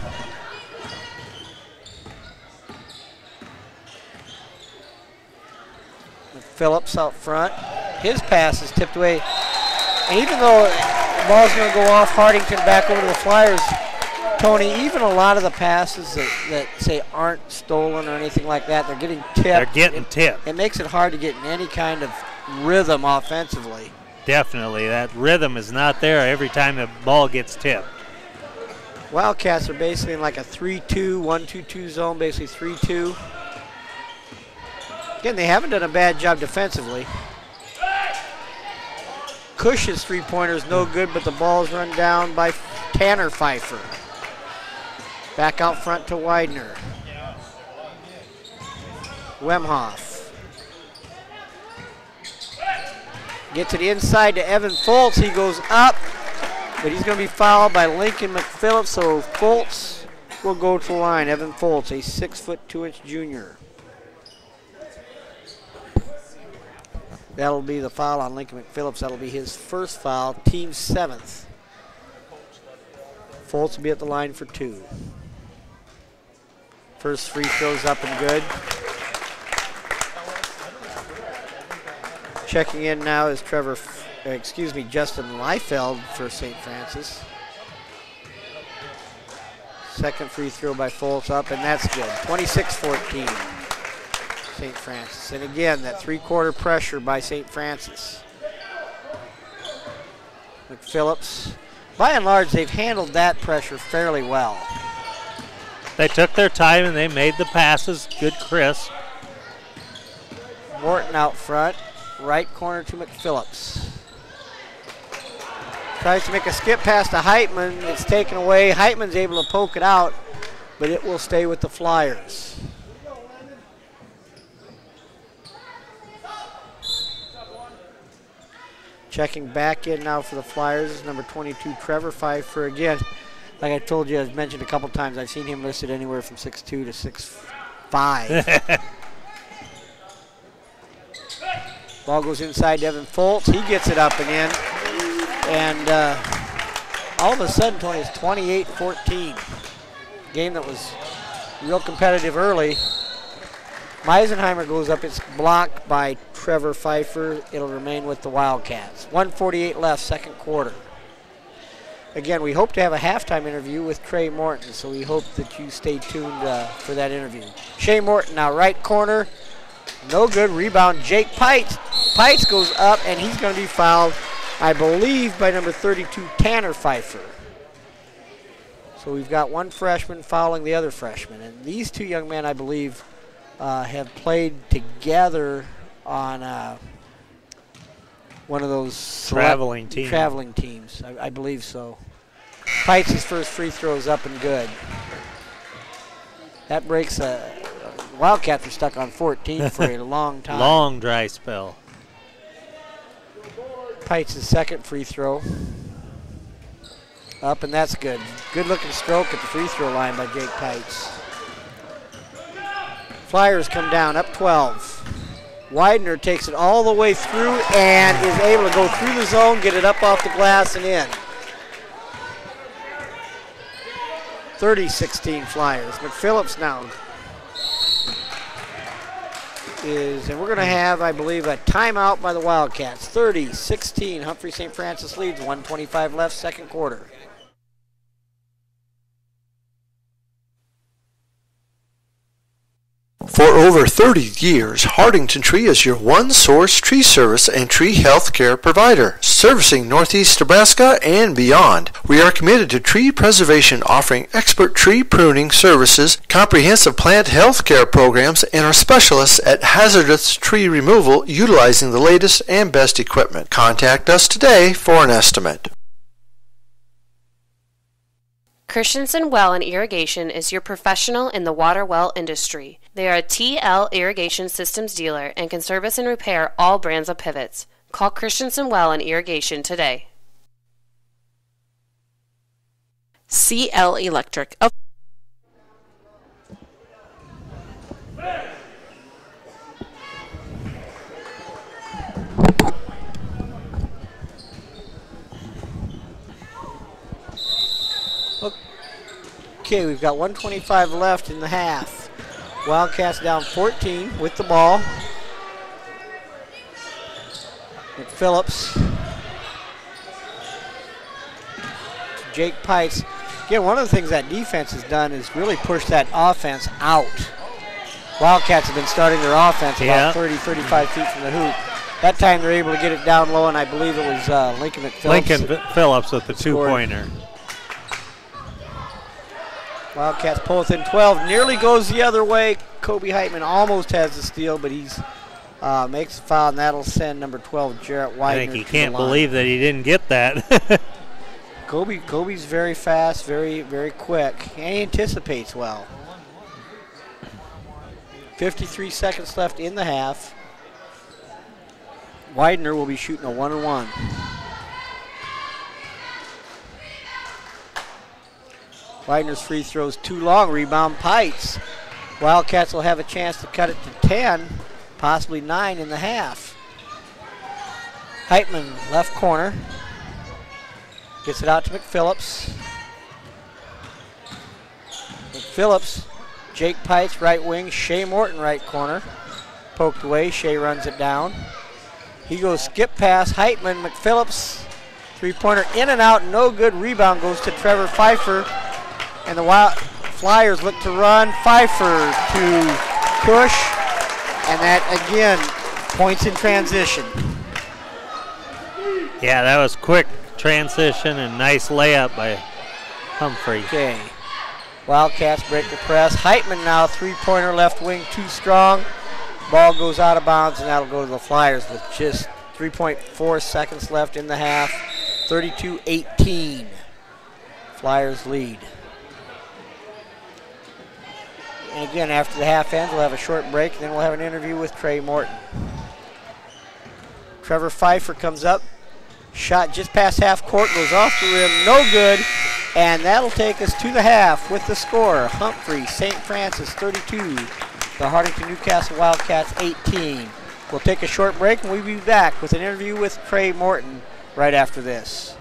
Phillips out front. His pass is tipped away. And even though the ball's going to go off Hartington back over to the Flyers, Tony, even a lot of the passes that say aren't stolen or anything like that, they're getting tipped. They're getting tipped. It makes it hard to get in any kind of rhythm offensively. Definitely. That rhythm is not there every time the ball gets tipped. Wildcats are basically in like a 3-2, 1-2-2 zone, basically 3-2. Again, they haven't done a bad job defensively. Cush's three-pointer is no good, but the ball's run down by Tanner Pfeiffer. Back out front to Widener. Wemhoff. Gets it inside to Evan Foltz. He goes up, but he's going to be fouled by Lincoln McPhillips, so Foltz will go to the line. Evan Foltz, a 6'2" junior. That'll be the foul on Lincoln McPhillips. That'll be his first foul, team 7th. Foltz will be at the line for 2. First free throw's up and good. Checking in now is Justin Liefeld for St. Francis. Second free throw by Foltz up, and that's good. 26-14. St. Francis. And again, that three-quarter pressure by St. Francis. McPhillips. By and large, they've handled that pressure fairly well. They took their time and they made the passes good, crisp. Morton out front. Right corner to McPhillips. Tries to make a skip pass to Heitman. It's taken away. Heitman's able to poke it out, but it will stay with the Flyers. Checking back in now for the Flyers is number 22, Trevor Pfeiffer. Again, like I told you, I've mentioned a couple times, I've seen him listed anywhere from 6'2 to 6'5. Ball goes inside to Evan Foltz. He gets it up and in. And all of a sudden, Tony, it's 28-14. Game that was real competitive early. Meisenheimer goes up. It's blocked by Trevor Pfeiffer. It'll remain with the Wildcats. 1:48 left, second quarter. Again, we hope to have a halftime interview with Trey Morton, so we hope that you stay tuned for that interview. Shea Morton now, right corner. No good. Rebound, Jake Pites. Pites goes up, and he's going to be fouled, I believe, by number 32, Tanner Pfeiffer. So we've got one freshman fouling the other freshman. And these two young men, I believe, have played together on one of those traveling teams. I believe so. Pites' first free throw is up and good. That breaks Wildcats are stuck on 14 for a long time. Long dry spell. Pites' second free throw. Up, and that's good. Good looking stroke at the free throw line by Jake Pites. Flyers come down, up 12. Widener takes it all the way through and is able to go through the zone, get it up off the glass and in. 30-16 Flyers. McPhillips now and we're going to have, I believe, a timeout by the Wildcats. 30-16, Humphrey St. Francis leads, 1:25 left, second quarter. For over 30 years, Hartington Tree is your one-source tree service and tree health care provider, servicing northeast Nebraska and beyond. We are committed to tree preservation, offering expert tree pruning services, comprehensive plant health care programs, and are specialists at hazardous tree removal utilizing the latest and best equipment. Contact us today for an estimate. Christensen Well and Irrigation is your professional in the water well industry. They are a TL Irrigation Systems dealer and can service and repair all brands of pivots. Call Christensen Well and Irrigation today. CL Electric. Okay, we've got 1:25 left in the half. Wildcats down 14 with the ball. McPhillips. Jake Pites. Again, one of the things that defense has done is really push that offense out. Wildcats have been starting their offense about 30, 35 feet from the hoop. That time they're able to get it down low, and I believe it was Lincoln McPhillips. Lincoln Phillips with the two-pointer. Wildcats pull within 12, nearly goes the other way. Kobe Heitman almost has the steal, but he's makes a foul, and that'll send number 12, Jarrett Widener. I think he can't believe that he didn't get that. Kobe's very fast, very, very quick, and he anticipates well. 53 seconds left in the half. Widener will be shooting a 1-and-1. Widener's free throws too long. Rebound Pites. Wildcats will have a chance to cut it to 10, possibly 9 in the half. Heitman, left corner. Gets it out to McPhillips. McPhillips, Jake Pites, right wing. Shea Morton, right corner. Poked away. Shea runs it down. He goes skip pass. Heitman, McPhillips. Three-pointer in and out. No good. Rebound goes to Trevor Pfeiffer. And the Flyers look to run. Pfeiffer to push. And that, again, points in transition. Yeah, that was quick transition and nice layup by Humphrey. Okay. Wildcats break the press. Heitman now, three-pointer left wing, too strong. Ball goes out of bounds, and that'll go to the Flyers with just 3.4 seconds left in the half. 32-18. Flyers lead. And again, after the half ends, we'll have a short break, and then we'll have an interview with Trey Morton. Trevor Pfeiffer comes up. Shot just past half court, goes off the rim, no good. And that'll take us to the half with the score. Humphrey, St. Francis 32, the Hartington Newcastle Wildcats 18. We'll take a short break, and we'll be back with an interview with Trey Morton right after this.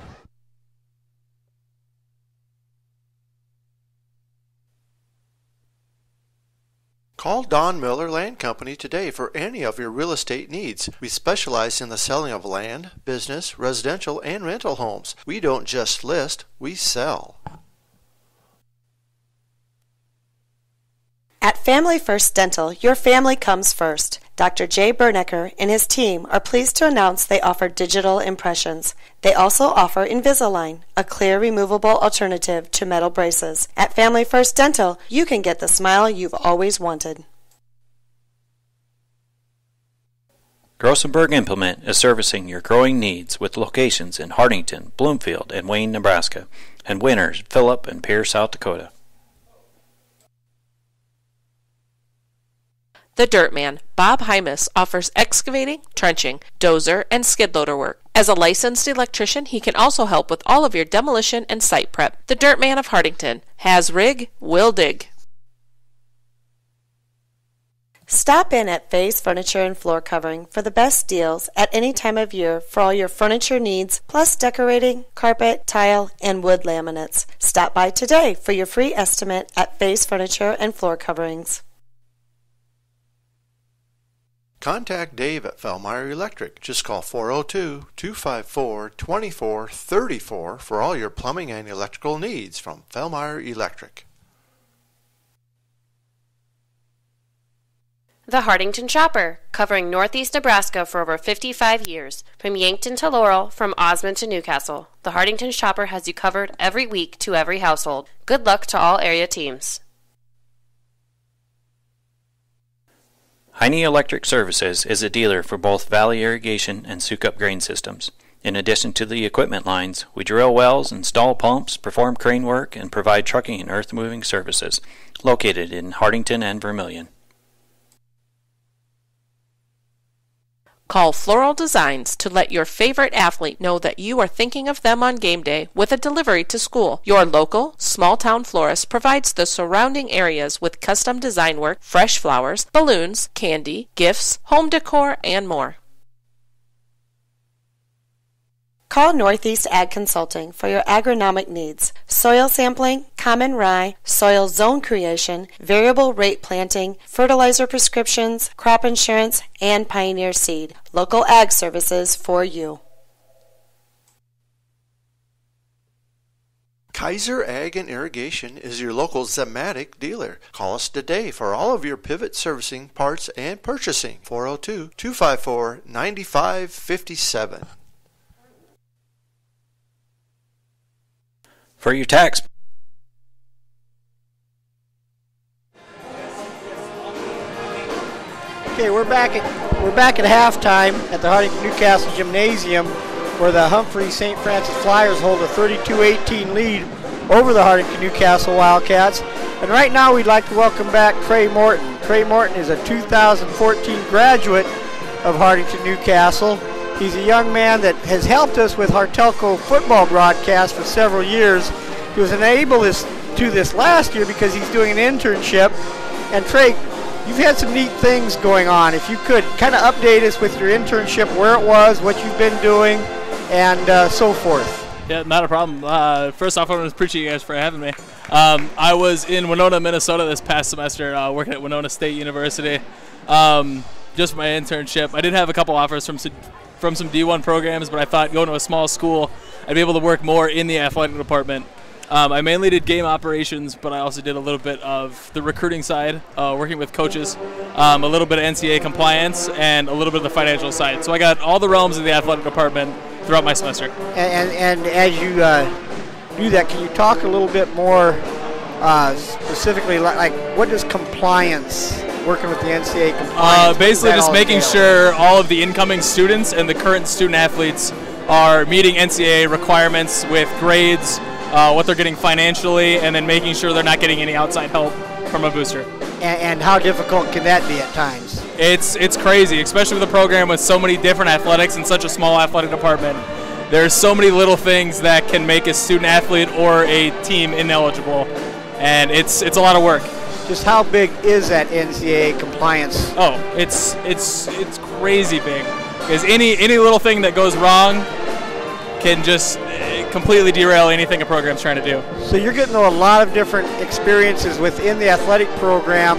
Call Don Miller Land Company today for any of your real estate needs. We specialize in the selling of land, business, residential, and rental homes. We don't just list, we sell. At Family First Dental, your family comes first. Dr. Jay Bernecker and his team are pleased to announce they offer digital impressions. They also offer Invisalign, a clear removable alternative to metal braces. At Family First Dental, you can get the smile you've always wanted. Grossenberg Implement is servicing your growing needs with locations in Hartington, Bloomfield, and Wayne, Nebraska, and Winters, Phillip, and Pierce, South Dakota. The Dirt Man, Bob Hymas, offers excavating, trenching, dozer, and skid loader work. As a licensed electrician, he can also help with all of your demolition and site prep. The Dirt Man of Hartington has rig, will dig. Stop in at Faye's Furniture and Floor Covering for the best deals at any time of year for all your furniture needs, plus decorating, carpet, tile, and wood laminates. Stop by today for your free estimate at Faye's Furniture and Floor Coverings. Contact Dave at Fellmeyer Electric. Just call 402-254-2434 for all your plumbing and electrical needs from Fellmeyer Electric. The Hartington Shopper, covering Northeast Nebraska for over 55 years. From Yankton to Laurel, from Osmond to Newcastle, the Hartington Shopper has you covered every week to every household. Good luck to all area teams. Heine Electric Services is a dealer for both Valley Irrigation and Sukup Grain Systems. In addition to the equipment lines, we drill wells, install pumps, perform crane work, and provide trucking and earth moving services, located in Hartington and Vermilion. Call Floral Designs to let your favorite athlete know that you are thinking of them on game day with a delivery to school. Your local, small-town florist provides the surrounding areas with custom design work, fresh flowers, balloons, candy, gifts, home decor, and more. Call Northeast Ag Consulting for your agronomic needs. Soil sampling, common rye, soil zone creation, variable rate planting, fertilizer prescriptions, crop insurance, and Pioneer Seed. Local ag services for you. Kaiser Ag and Irrigation is your local Zematic dealer. Call us today for all of your pivot servicing, parts, and purchasing. 402-254-9557. For your tax. Okay, we're back at halftime at the Hartington Newcastle Gymnasium, where the Humphrey St. Francis Flyers hold a 32-18 lead over the Hartington Newcastle Wildcats. And right now we'd like to welcome back Trey Morton. Trey Morton is a 2014 graduate of Hartington Newcastle. He's a young man that has helped us with Hartelco football broadcast for several years. He was unable to do this last year because he's doing an internship. And Trey, you've had some neat things going on. If you could kind of update us with your internship, where it was, what you've been doing, and so forth. Yeah, not a problem. First off, I want to appreciate you guys for having me. I was in Winona, Minnesota this past semester, working at Winona State University, just for my internship. I did have a couple offers from some D1 programs, but I thought going to a small school, I'd be able to work more in the athletic department. I mainly did game operations, but I also did a little bit of the recruiting side, working with coaches, a little bit of NCAA compliance, and a little bit of the financial side. So I got all the realms of the athletic department throughout my semester. And as you do that, can you talk a little bit more specifically, like what does compliance, working with the NCAA compliance? Basically just making sure all of the incoming students and the current student athletes are meeting NCAA requirements with grades, what they're getting financially, and then making sure they're not getting any outside help from a booster. And how difficult can that be at times? It's crazy, especially with a program with so many different athletics and such a small athletic department. There's so many little things that can make a student athlete or a team ineligible, and it's a lot of work. Just how big is that NCAA compliance? Oh, it's crazy big. Because any little thing that goes wrong can just completely derail anything a program's trying to do. So you're getting a lot of different experiences within the athletic program.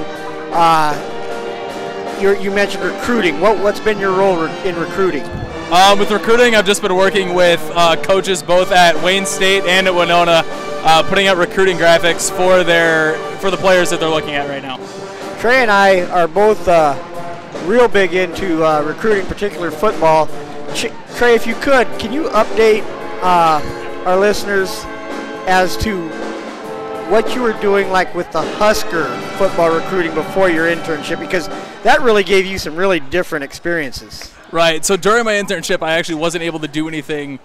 You mentioned recruiting. What's been your role in recruiting? With recruiting, I've just been working with coaches both at Wayne State and at Winona, putting out recruiting graphics for the players that they're looking at right now. Trey and I are both real big into recruiting, particularly football. Trey, if you could, can you update our listeners as to what you were doing like with the Husker football recruiting before your internship, because that really gave you some really different experiences. Right. So during my internship, I actually wasn't able to do anything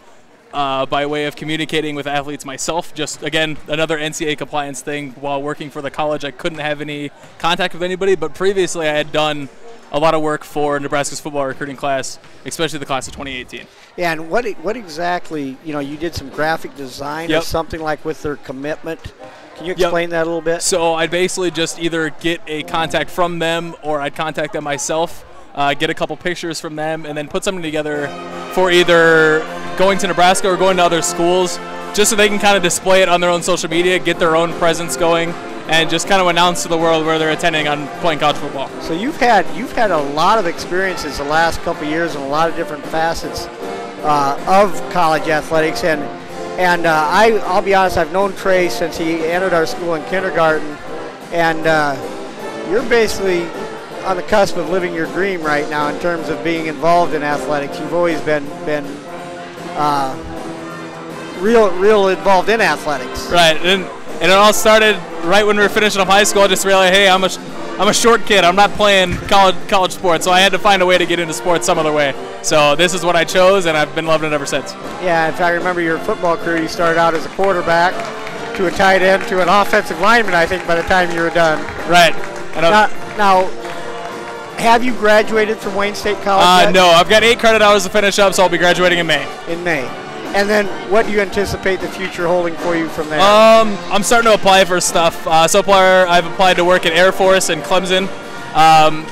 by way of communicating with athletes myself. Just, again, another NCAA compliance thing. While working for the college, I couldn't have any contact with anybody, but previously I had done a lot of work for Nebraska's football recruiting class, especially the class of 2018. Yeah, and what exactly, you did some graphic design or something like with their commitment. Can you explain that a little bit? So I'd basically just either get a contact from them or I'd contact them myself, get a couple pictures from them, and then put something together for either going to Nebraska or going to other schools, just so they can kind of display it on their own social media, get their own presence going, and just kind of announce to the world where they're attending on playing college football. So you've had a lot of experiences the last couple of years in a lot of different facets of college athletics, and I'll be honest, I've known Trey since he entered our school in kindergarten, and you're basically on the cusp of living your dream right now in terms of being involved in athletics. You've always been real involved in athletics. Right, and it all started right when we were finishing up high school. I just realized, hey, I'm a short kid. I'm not playing college sports, so I had to find a way to get into sports some other way. So this is what I chose, and I've been loving it ever since. Yeah, in fact, I remember your football career. You started out as a quarterback to a tight end to an offensive lineman, I think, by the time you were done. Right. Now, have you graduated from Wayne State College yet? No, I've got 8 credit hours to finish up, so I'll be graduating in May. In May. And then what do you anticipate the future holding for you from there? I'm starting to apply for stuff. So far, I've applied to work at Air Force and Clemson,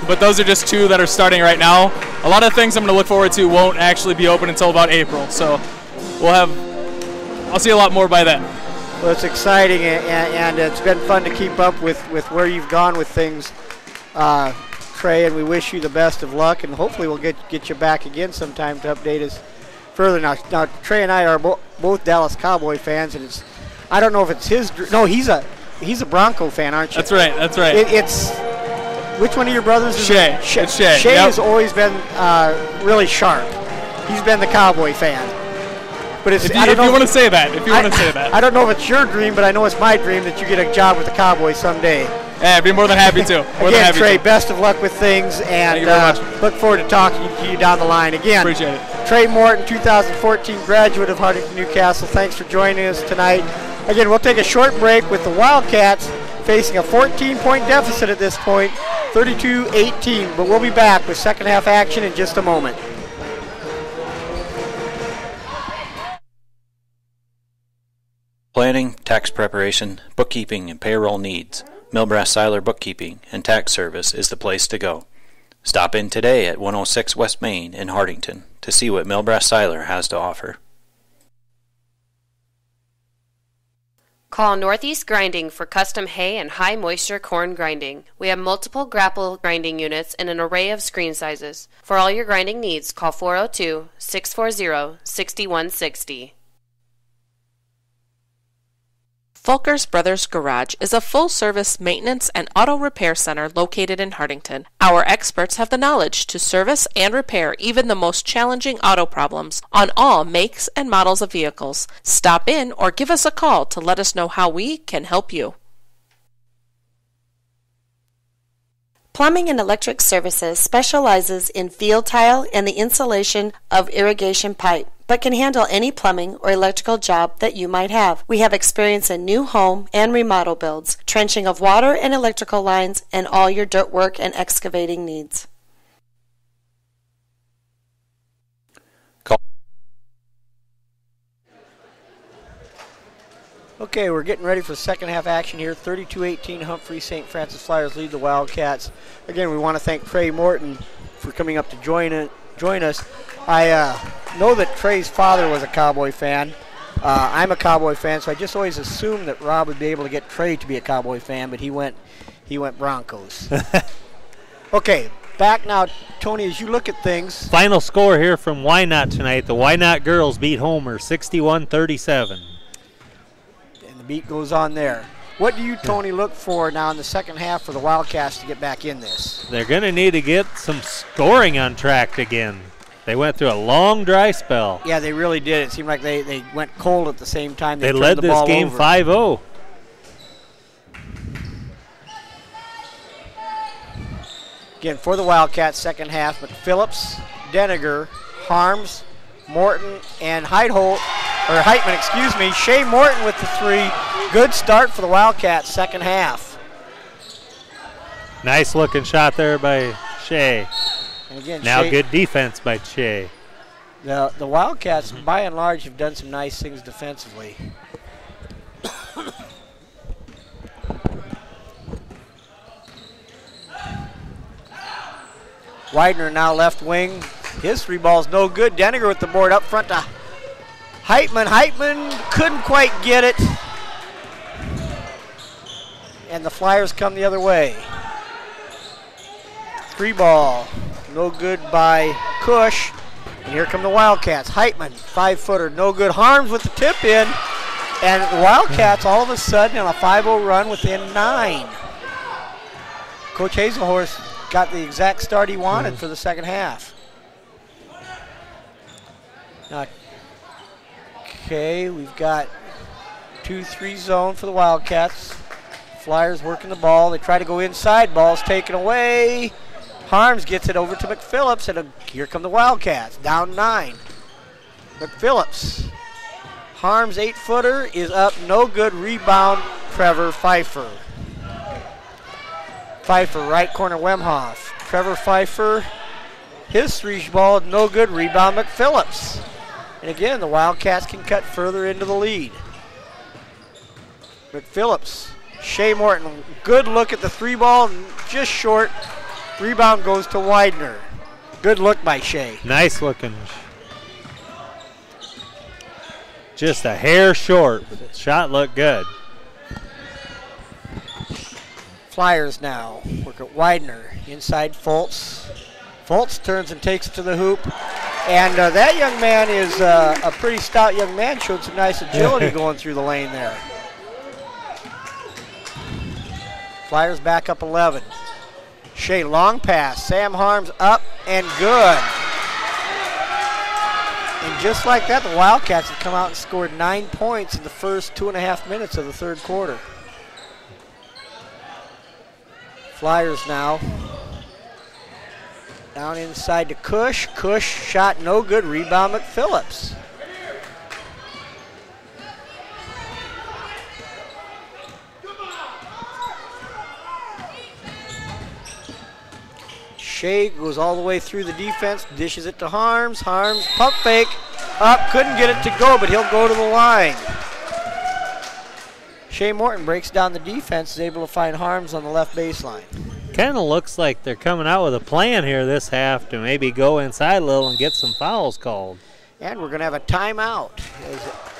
but those are just 2 that are starting right now. A lot of things I'm going to look forward to won't actually be open until about April, so I'll see a lot more by then. Well, it's exciting, and it's been fun to keep up with where you've gone with things, Trey, and we wish you the best of luck, and hopefully we'll get you back again sometime to update us further. Now Trey and I are both Dallas Cowboy fans, and I don't know if it's his. No, he's a Bronco fan, aren't you? That's right. It's which one of your brothers is Shay. It's Shay. Shay has always been really sharp. He's been the Cowboy fan. But if you want to say that, I don't know if it's your dream, but I know it's my dream that you get a job with the Cowboys someday. Yeah, I'd be more than happy to. Again, Trey, best of luck with things, and look forward to talking to you down the line. Again, appreciate it. Trey Morton, 2014 graduate of Hartington, Newcastle. Thanks for joining us tonight. Again, we'll take a short break with the Wildcats facing a 14-point deficit at this point, 32-18. But we'll be back with second half action in just a moment. Planning, tax preparation, bookkeeping, and payroll needs. Milbrass Seiler Bookkeeping and Tax Service is the place to go. Stop in today at 106 West Main in Hartington to see what Milbrass Seiler has to offer. Call Northeast Grinding for custom hay and high moisture corn grinding. We have multiple grapple grinding units and an array of screen sizes. For all your grinding needs, call 402-640-6160. Fulker's Brothers Garage is a full-service maintenance and auto repair center located in Hartington. Our experts have the knowledge to service and repair even the most challenging auto problems on all makes and models of vehicles. Stop in or give us a call to let us know how we can help you. Plumbing and Electric Services specializes in field tile and the installation of irrigation pipe, but can handle any plumbing or electrical job that you might have. We have experience in new home and remodel builds, trenching of water and electrical lines, and all your dirt work and excavating needs. Okay, we're getting ready for second half action here. 32-18, Humphrey St. Francis Flyers lead the Wildcats. Again, we want to thank Trey Morton for coming up to join us. I know that Trey's father was a Cowboy fan. I'm a Cowboy fan, so I just always assumed that Rob would be able to get Trey to be a Cowboy fan, but he went Broncos. Okay, back now, Tony, as you look at things. Final score here from Wynot tonight. The Wynot girls beat Homer 61-37. Beat goes on there. What do you, Tony, look for now in the second half for the Wildcats to get back in this? They're going to need to get some scoring on track again. They went through a long dry spell. Yeah, they really did. It seemed like they went cold at the same time. They led this game 5-0. Again, for the Wildcats, second half, but Phillips, Deniger, Harms, Morton, and Heitman, Shea Morton with the three. Good start for the Wildcats, second half. Nice looking shot there by Shea. And again, now Shea, good defense by Shea. The Wildcats, by and large, have done some nice things defensively. Widener now left wing. His three ball's no good. Deniger with the board up front to Heitman. Heitman couldn't quite get it. And the Flyers come the other way. Three ball, no good by Cush. And here come the Wildcats. Heitman, 5-footer, no good. Harms with the tip in. And the Wildcats all of a sudden on a 5-0 run within 9. Coach Hazelhorst got the exact start he wanted for the second half. Okay, we've got 2-3 zone for the Wildcats. Flyers working the ball. They try to go inside. Ball's taken away. Harms gets it over to McPhillips, and here come the Wildcats. Down 9. McPhillips. Harms 8-footer is up. No good. Rebound, Trevor Pfeiffer. Pfeiffer, right corner, Wemhoff. Trevor Pfeiffer. His three ball, no good. Rebound, McPhillips. And again, the Wildcats can cut further into the lead. McPhillips, Shea Morton, good look at the three ball, just short. Rebound goes to Widener. Good look by Shea. Nice looking. Just a hair short, but the shot looked good. Flyers now work at Widener, inside Fultz. Fultz turns and takes it to the hoop. And that young man is a pretty stout young man. Showed some nice agility going through the lane there. Flyers back up 11. Shea, long pass. Sam Harms up and good. And just like that, the Wildcats have come out and scored 9 points in the first 2.5 minutes of the third quarter. Flyers now. Down inside to Cush. Cush shot no good. Rebound McPhillips. Shea goes all the way through the defense, dishes it to Harms. Harms, pump fake, up, couldn't get it to go, but he'll go to the line. Shea Morton breaks down the defense, is able to find Harms on the left baseline. Kind of looks like they're coming out with a plan here this half to maybe go inside a little and get some fouls called. And we're going to have a timeout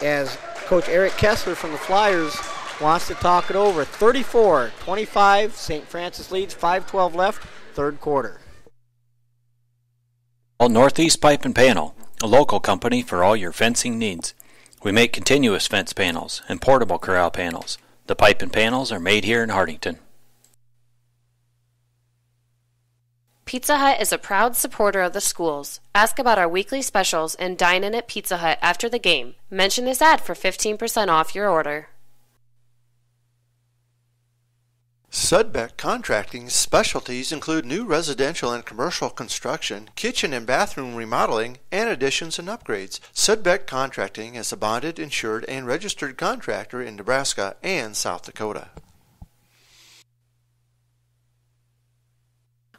as Coach Eric Kessler from the Flyers wants to talk it over. 34-25, St. Francis leads, 5:12 left, third quarter. Northeast Pipe and Panel, a local company for all your fencing needs. We make continuous fence panels and portable corral panels. The pipe and panels are made here in Hartington. Pizza Hut is a proud supporter of the schools. Ask about our weekly specials and dine in at Pizza Hut after the game. Mention this ad for 15% off your order. Sudbeck Contracting's specialties include new residential and commercial construction, kitchen and bathroom remodeling, and additions and upgrades. Sudbeck Contracting is a bonded, insured, and registered contractor in Nebraska and South Dakota.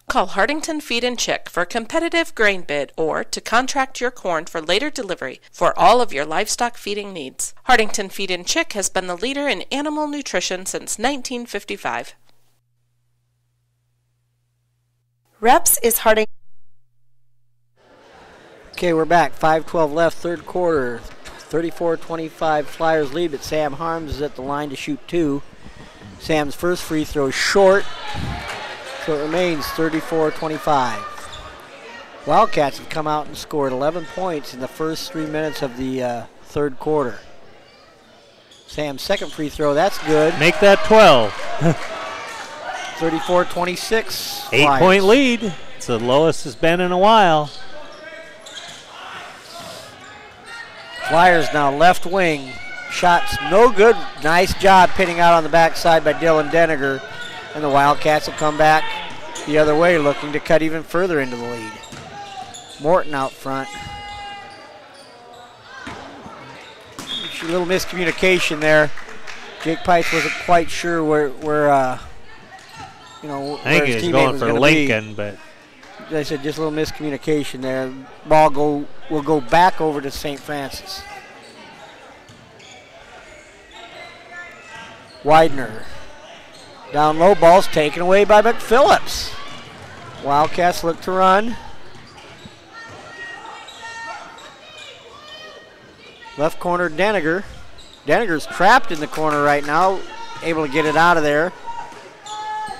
Call Hartington Feed and Chick for a competitive grain bid or to contract your corn for later delivery for all of your livestock feeding needs. Hartington Feed and Chick has been the leader in animal nutrition since 1955. Reps is Hartington. Okay, we're back. 5:12 left, third quarter. 34-25 Flyers lead, but Sam Harms is at the line to shoot two. Sam's first free throw short, so it remains 34-25. Wildcats have come out and scored 11 points in the first 3 minutes of the third quarter. Sam's second free throw, that's good. Make that 12. 34-26. 8-point lead. It's the lowest it's been in a while. Flyers now left wing. Shots no good. Nice job pinning out on the backside by Dylan Deniger. And the Wildcats will come back the other way, looking to cut even further into the lead. Morton out front. A little miscommunication there. Jake Pipes wasn't quite sure where I think he was going for Lincoln, but they said just a little miscommunication there. Ball will go back over to St. Francis. Widener. Down low, ball's taken away by McPhillips. Wildcats look to run. Left corner, Deniger. Deniger's trapped in the corner right now, able to get it out of there.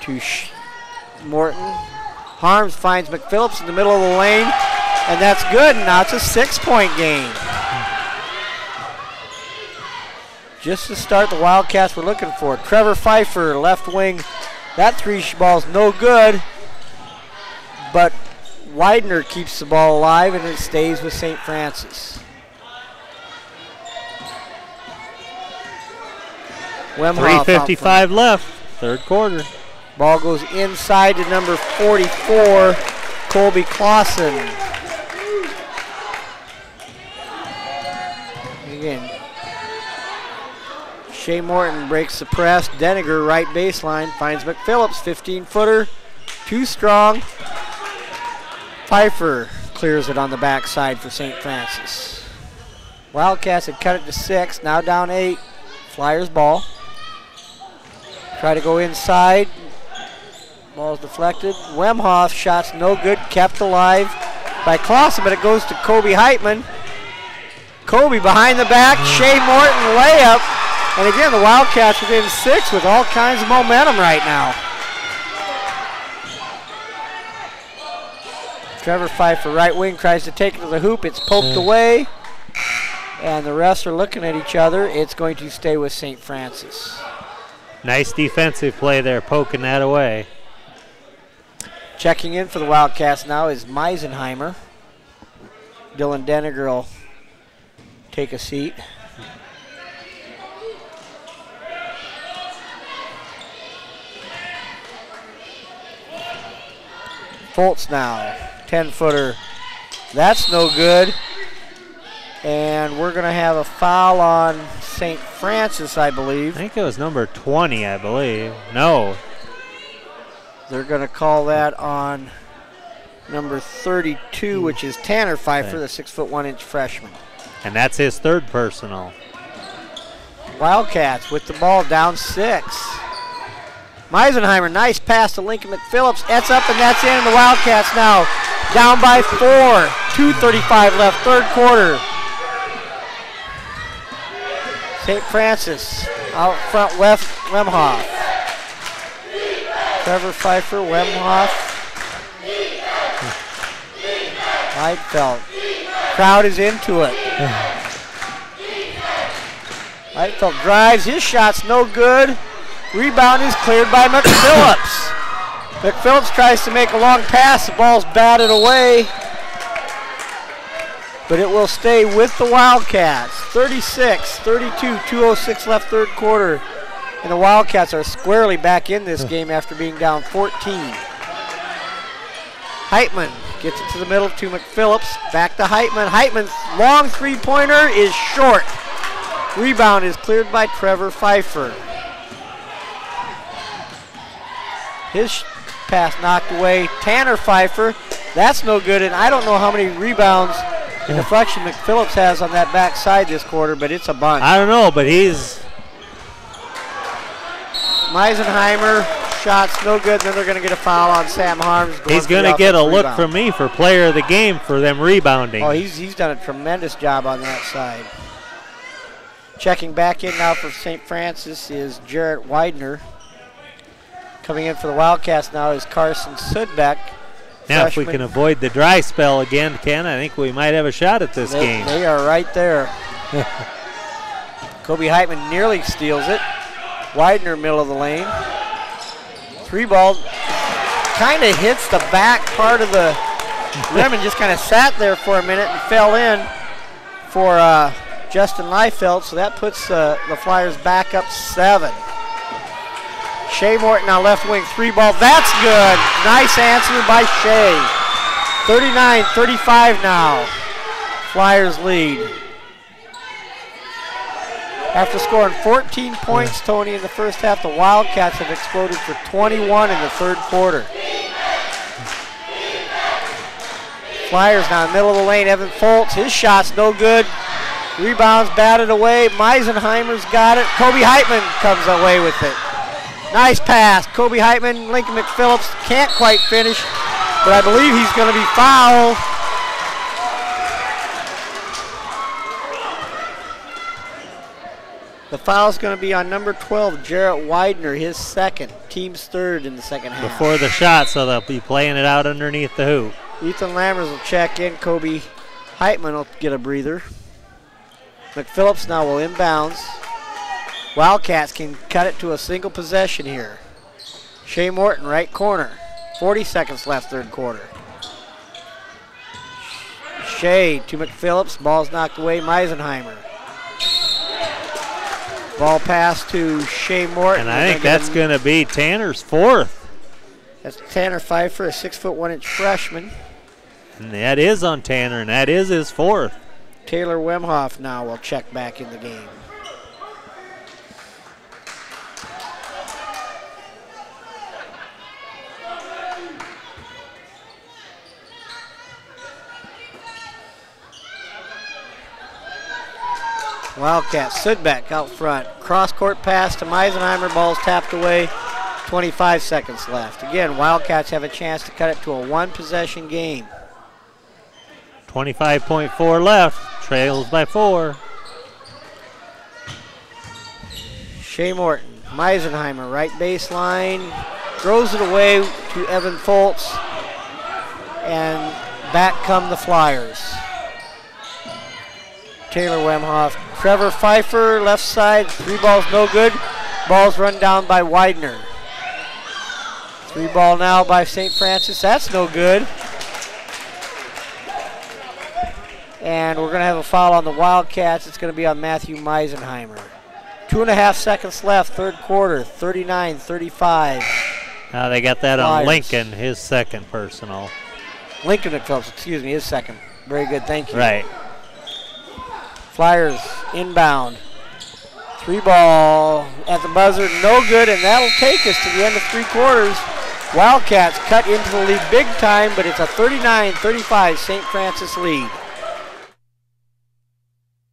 To Morton. Harms finds McPhillips in the middle of the lane, and that's good. Now it's a 6-point game. Just to start, the Wildcats were looking for. Trevor Pfeiffer, left wing. That three ball's no good, but Widener keeps the ball alive, and it stays with St. Francis. Wemhoff 3:55 left, third quarter. Ball goes inside to number 44, Colby Clausen. Again, Shea Morton breaks the press. Deniger, right baseline, finds McPhillips, 15-footer, too strong. Pfeiffer clears it on the backside for St. Francis. Wildcats had cut it to 6, now down 8. Flyers ball. Try to go inside. Ball's deflected. Wemhoff, shots no good, kept alive by Clausen, but it goes to Kobe Heitman. Kobe behind the back, Shea Morton layup. And again, the Wildcats within 6 with all kinds of momentum right now. Trevor Pfeiffer, right wing, tries to take it to the hoop. It's poked away. And the refs are looking at each other. It's going to stay with St. Francis. Nice defensive play there, poking that away. Checking in for the Wildcats now is Meisenheimer. Dylan Deniger will take a seat. Fultz now, 10-footer. That's no good. And we're going to have a foul on St. Francis, I believe. I think it was number 20, I believe. No. They're going to call that on number 32, which is Tanner Pfeiffer, the 6'1" freshman. And that's his third personal. Wildcats with the ball down 6. Meisenheimer, nice pass to Lincoln McPhillips. That's up and that's in. And the Wildcats now down by 4. 2:35 left, third quarter. St. Francis out front left, Wemhoff. Trevor Pfeiffer, Wemhoff. Heidfeld. Crowd is into it. Heidfeld drives, his shot's no good. Rebound is cleared by McPhillips. McPhillips tries to make a long pass, the ball's batted away. But it will stay with the Wildcats. 36-32, 2:06 left third quarter. And the Wildcats are squarely back in this game after being down 14. Heitman gets it to the middle to McPhillips. Back to Heitman. Heitman's long three-pointer is short. Rebound is cleared by Trevor Pfeiffer. His pass knocked away. Tanner Pfeiffer. That's no good, and I don't know how many rebounds and deflection McPhillips has on that backside this quarter, but it's a bunch. I don't know, but he's... Meisenheimer, shots no good, then they're going to get a foul on Sam Harms. He's going to get a look from me for player of the game for them rebounding. Oh, he's done a tremendous job on that side. Checking back in now for St. Francis is Jarrett Widener. Coming in for the Wildcats now is Carson Sudbeck. Now, freshman. if we can avoid the dry spell again, Ken, I think we might have a shot at this game. They are right there. Kobe Heitman nearly steals it. Widener, middle of the lane. Three ball kind of hits the back part of the rim and just kind of sat there for a minute and fell in for Justin Liefeld, so that puts the Flyers back up 7. Shea Morton now left wing, three ball, that's good. Nice answer by Shea. 39-35 now. Flyers lead. After scoring 14 points, Tony, in the first half, the Wildcats have exploded for 21 in the third quarter. Flyers now in the middle of the lane. Evan Foltz, his shot's no good. Rebounds batted away. Meisenheimer's got it. Kobe Heitman comes away with it. Nice pass. Kobe Heitman, Lincoln McPhillips can't quite finish, but I believe he's going to be fouled. The foul's going to be on number 12, Jarrett Widener, his second. Team's third in the second half. Before the shot, so they'll be playing it out underneath the hoop. Ethan Lammers will check in. Kobe Heitman will get a breather. McPhillips now will inbounds. Wildcats can cut it to a single possession here. Shea Morton, right corner. 40 seconds left, third quarter. Shea to McPhillips. Ball's knocked away. Meisenheimer. Ball pass to Shea Morton. And I think that's going to be Tanner's fourth. That's Tanner Pfeiffer, a 6'1" freshman. And that is on Tanner, and that is his fourth. Taylor Wemhoff now will check back in the game. Wildcats, Sudbeck out front. Cross-court pass to Meisenheimer. Ball's tapped away. 25 seconds left. Again, Wildcats have a chance to cut it to a one-possession game. 25.4 left. Trails by 4. Shea Morton, Meisenheimer, right baseline. Throws it away to Evan Foltz. And back come the Flyers. Taylor Wemhoff. Trevor Pfeiffer, left side. Three balls no good. Ball's run down by Widener. Three ball now by St. Francis. That's no good. And we're going to have a foul on the Wildcats. It's going to be on Matthew Meisenheimer. 2.5 seconds left, third quarter. 39-35. Now they got that on Flyers. Lincoln, his second personal. Lincoln McPhillips, excuse me, his second. Very good, thank you. Right. Flyers inbound. Three ball at the buzzer, no good, and that'll take us to the end of three quarters. Wildcats cut into the lead big time, but it's a 39-35 St. Francis lead.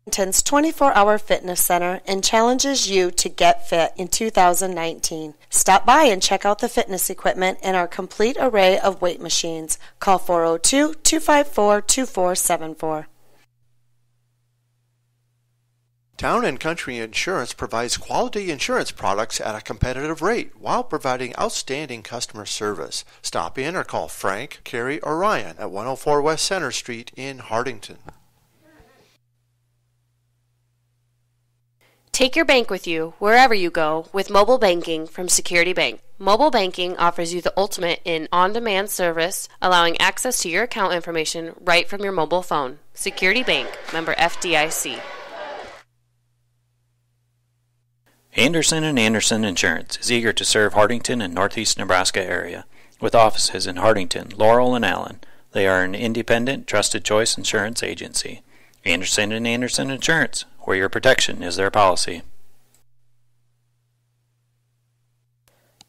Hartington's 24-hour fitness center and challenges you to get fit in 2019. Stop by and check out the fitness equipment and our complete array of weight machines. Call 402-254-2474. Town & Country Insurance provides quality insurance products at a competitive rate while providing outstanding customer service. Stop in or call Frank, Carrie, or Ryan at 104 West Center Street in Hartington. Take your bank with you wherever you go with mobile banking from Security Bank. Mobile banking offers you the ultimate in on-demand service, allowing access to your account information right from your mobile phone. Security Bank, member FDIC. Anderson & Anderson Insurance is eager to serve Hartington and Northeast Nebraska area. With offices in Hartington, Laurel, and Allen, they are an independent, trusted choice insurance agency. Anderson & Anderson Insurance, where your protection is their policy.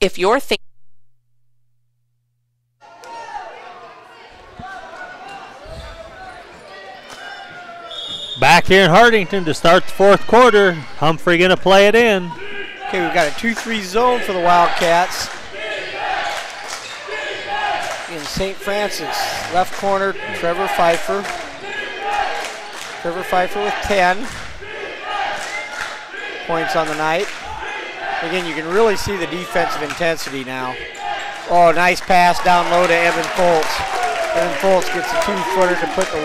If you're thinking Back here in Hartington to start the fourth quarter. Humphrey going to play it in. Okay, we've got a 2-3 zone for the Wildcats. In St. Francis, left corner, Trevor Pfeiffer. Trevor Pfeiffer with 10 points on the night. Again, you can really see the defensive intensity now. Oh, nice pass down low to Evan Foltz. Evan Foltz gets a 2-footer to put the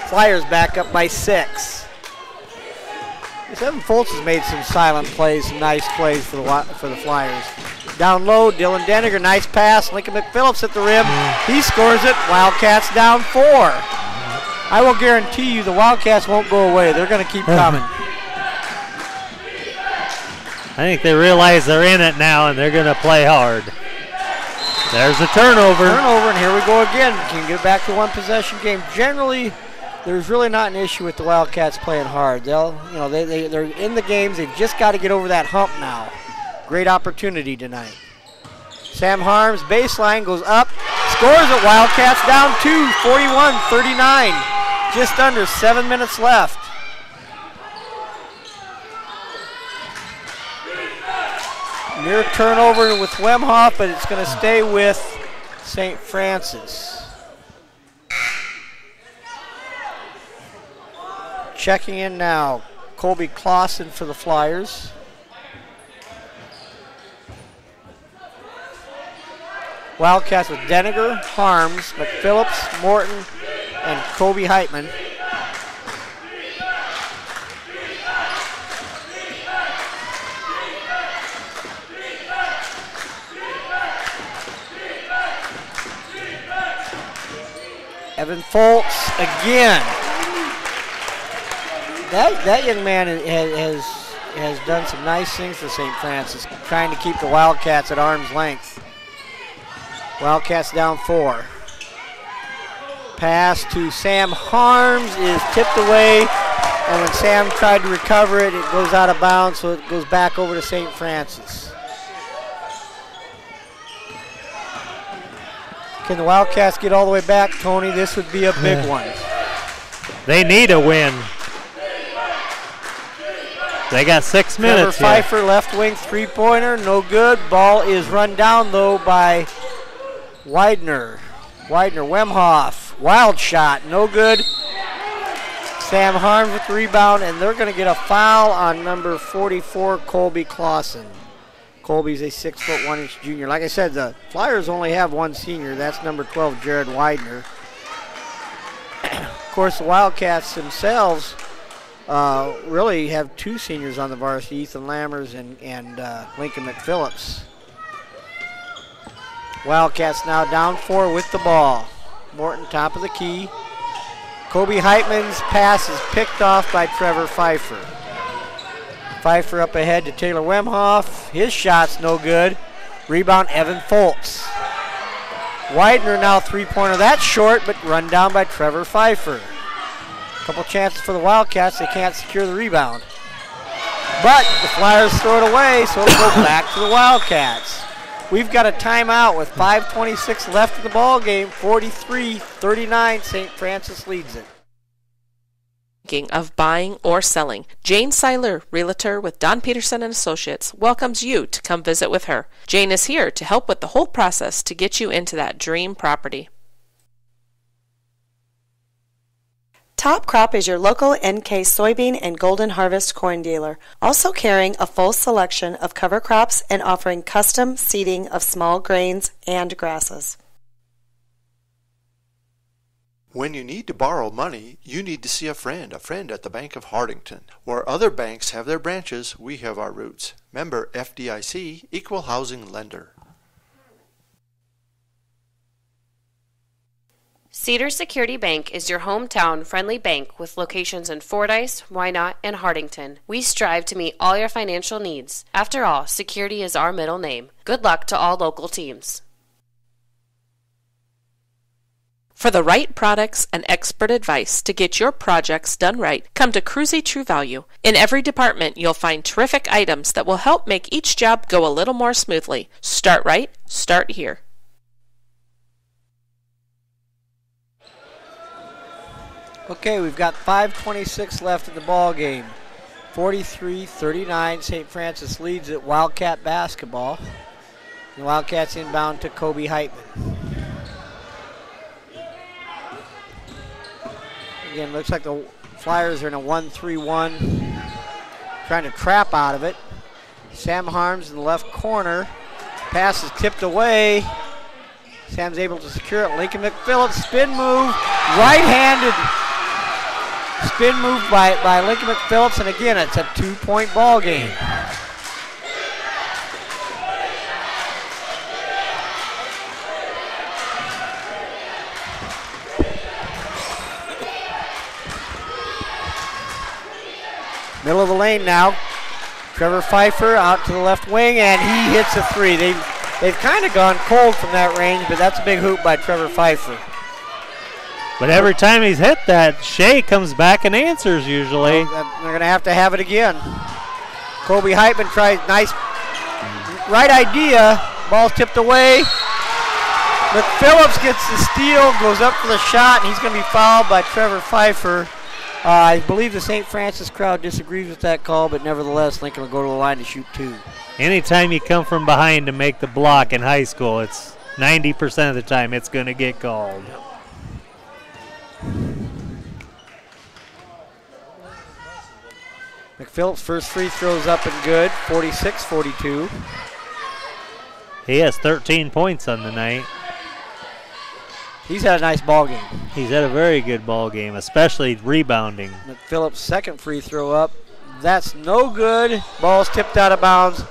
Flyers back up by 6. Evan Foltz has made some silent plays, some nice plays for the Flyers. Down low, Dylan Deniger, nice pass. Lincoln McPhillips at the rim. He scores it. Wildcats down 4. I will guarantee you the Wildcats won't go away. They're going to keep coming. I think they realize they're in it now, and they're going to play hard. There's a turnover. Turnover, and here we go again. Can get back to one possession game. Generally, there's really not an issue with the Wildcats playing hard. They're in the games. They've just got to get over that hump now. Great opportunity tonight. Sam Harms, baseline, goes up, scores it. Wildcats down 2, 41-39. Just under 7 minutes left. Near turnover with Wemhoff, but it's going to stay with St. Francis. Checking in now, Colby Clausen for the Flyers. Wildcats with Deniger, Harms, McPhillips, Morton, and Kobe Heitman. Evan Foltz again. That young man has done some nice things for St. Francis, trying to keep the Wildcats at arm's length. Wildcats down 4. Pass to Sam Harms is tipped away, and when Sam tried to recover it, it goes out of bounds, so it goes back over to St. Francis. Can the Wildcats get all the way back, Tony? This would be a big one. They need a win. They got 6 minutes. Trevor Pfeiffer, left wing three-pointer, no good. Ball is run down, though, by Widener. Wemhoff, wild shot, no good. Sam Harms with the rebound, and they're going to get a foul on number 44, Colby Clausen. Colby's a 6'1" junior. Like I said, the Flyers only have one senior. That's number 12, Jared Widener. Of course, the Wildcats themselves really have 2 seniors on the varsity, Ethan Lammers and Lincoln McPhillips. Wildcats now down 4 with the ball. Morton top of the key. Kobe Heitman's pass is picked off by Trevor Pfeiffer. Pfeiffer up ahead to Taylor Wemhoff. His shot's no good. Rebound, Evan Foltz. Widener now three-pointer. That's short, but run down by Trevor Pfeiffer. Couple chances for the Wildcats. They can't secure the rebound. But the Flyers throw it away, so it'll go back to the Wildcats. We've got a timeout with 5:26 left in the ball game. 43-39, St. Francis leads it. Thinking of buying or selling, Jane Seiler, realtor with Don Peterson and Associates, welcomes you to come visit with her. Jane is here to help with the whole process to get you into that dream property. Top Crop is your local NK soybean and Golden Harvest corn dealer, also carrying a full selection of cover crops and offering custom seeding of small grains and grasses. When you need to borrow money, you need to see a friend at the Bank of Hartington. Where other banks have their branches, we have our roots. Member FDIC, Equal Housing Lender. Cedar Security Bank is your hometown friendly bank with locations in Fordyce, Wynot, and Hartington. We strive to meet all your financial needs. After all, security is our middle name. Good luck to all local teams. For the right products and expert advice to get your projects done right, come to Cruzy True Value. In every department, you'll find terrific items that will help make each job go a little more smoothly. Start right, start here. Okay, we've got 5:26 left in the ball game. 43-39, St. Francis leads at Wildcat basketball. The Wildcats inbound to Kobe Heitman. Again, looks like the Flyers are in a 1-3-1, trying to trap out of it. Sam Harms in the left corner. Pass is tipped away. Sam's able to secure it. Lincoln McPhillips, spin move, right-handed spin move by Lincoln McPhillips, and again, it's a 2-point ball game. Middle of the lane now. Trevor Pfeiffer out to the left wing, and he hits a three. They've kind of gone cold from that range, but that's a big hoop by Trevor Pfeiffer. But every time he's hit that, Shea comes back and answers usually. Well, they're going to have it again. Kobe Heitman tries, nice right idea. Ball's tipped away. McPhillips gets the steal, goes up for the shot, and he's going to be fouled by Trevor Pfeiffer. I believe the St. Francis crowd disagrees with that call, but nevertheless, Lincoln will go to the line to shoot two. Anytime you come from behind to make the block in high school, it's 90% of the time it's going to get called. McPhillips' first free throw's up and good, 46-42. He has 13 points on the night. He's had a nice ball game. He's had a very good ball game, especially rebounding. McPhillips' second free throw up. That's no good. Ball's tipped out of bounds,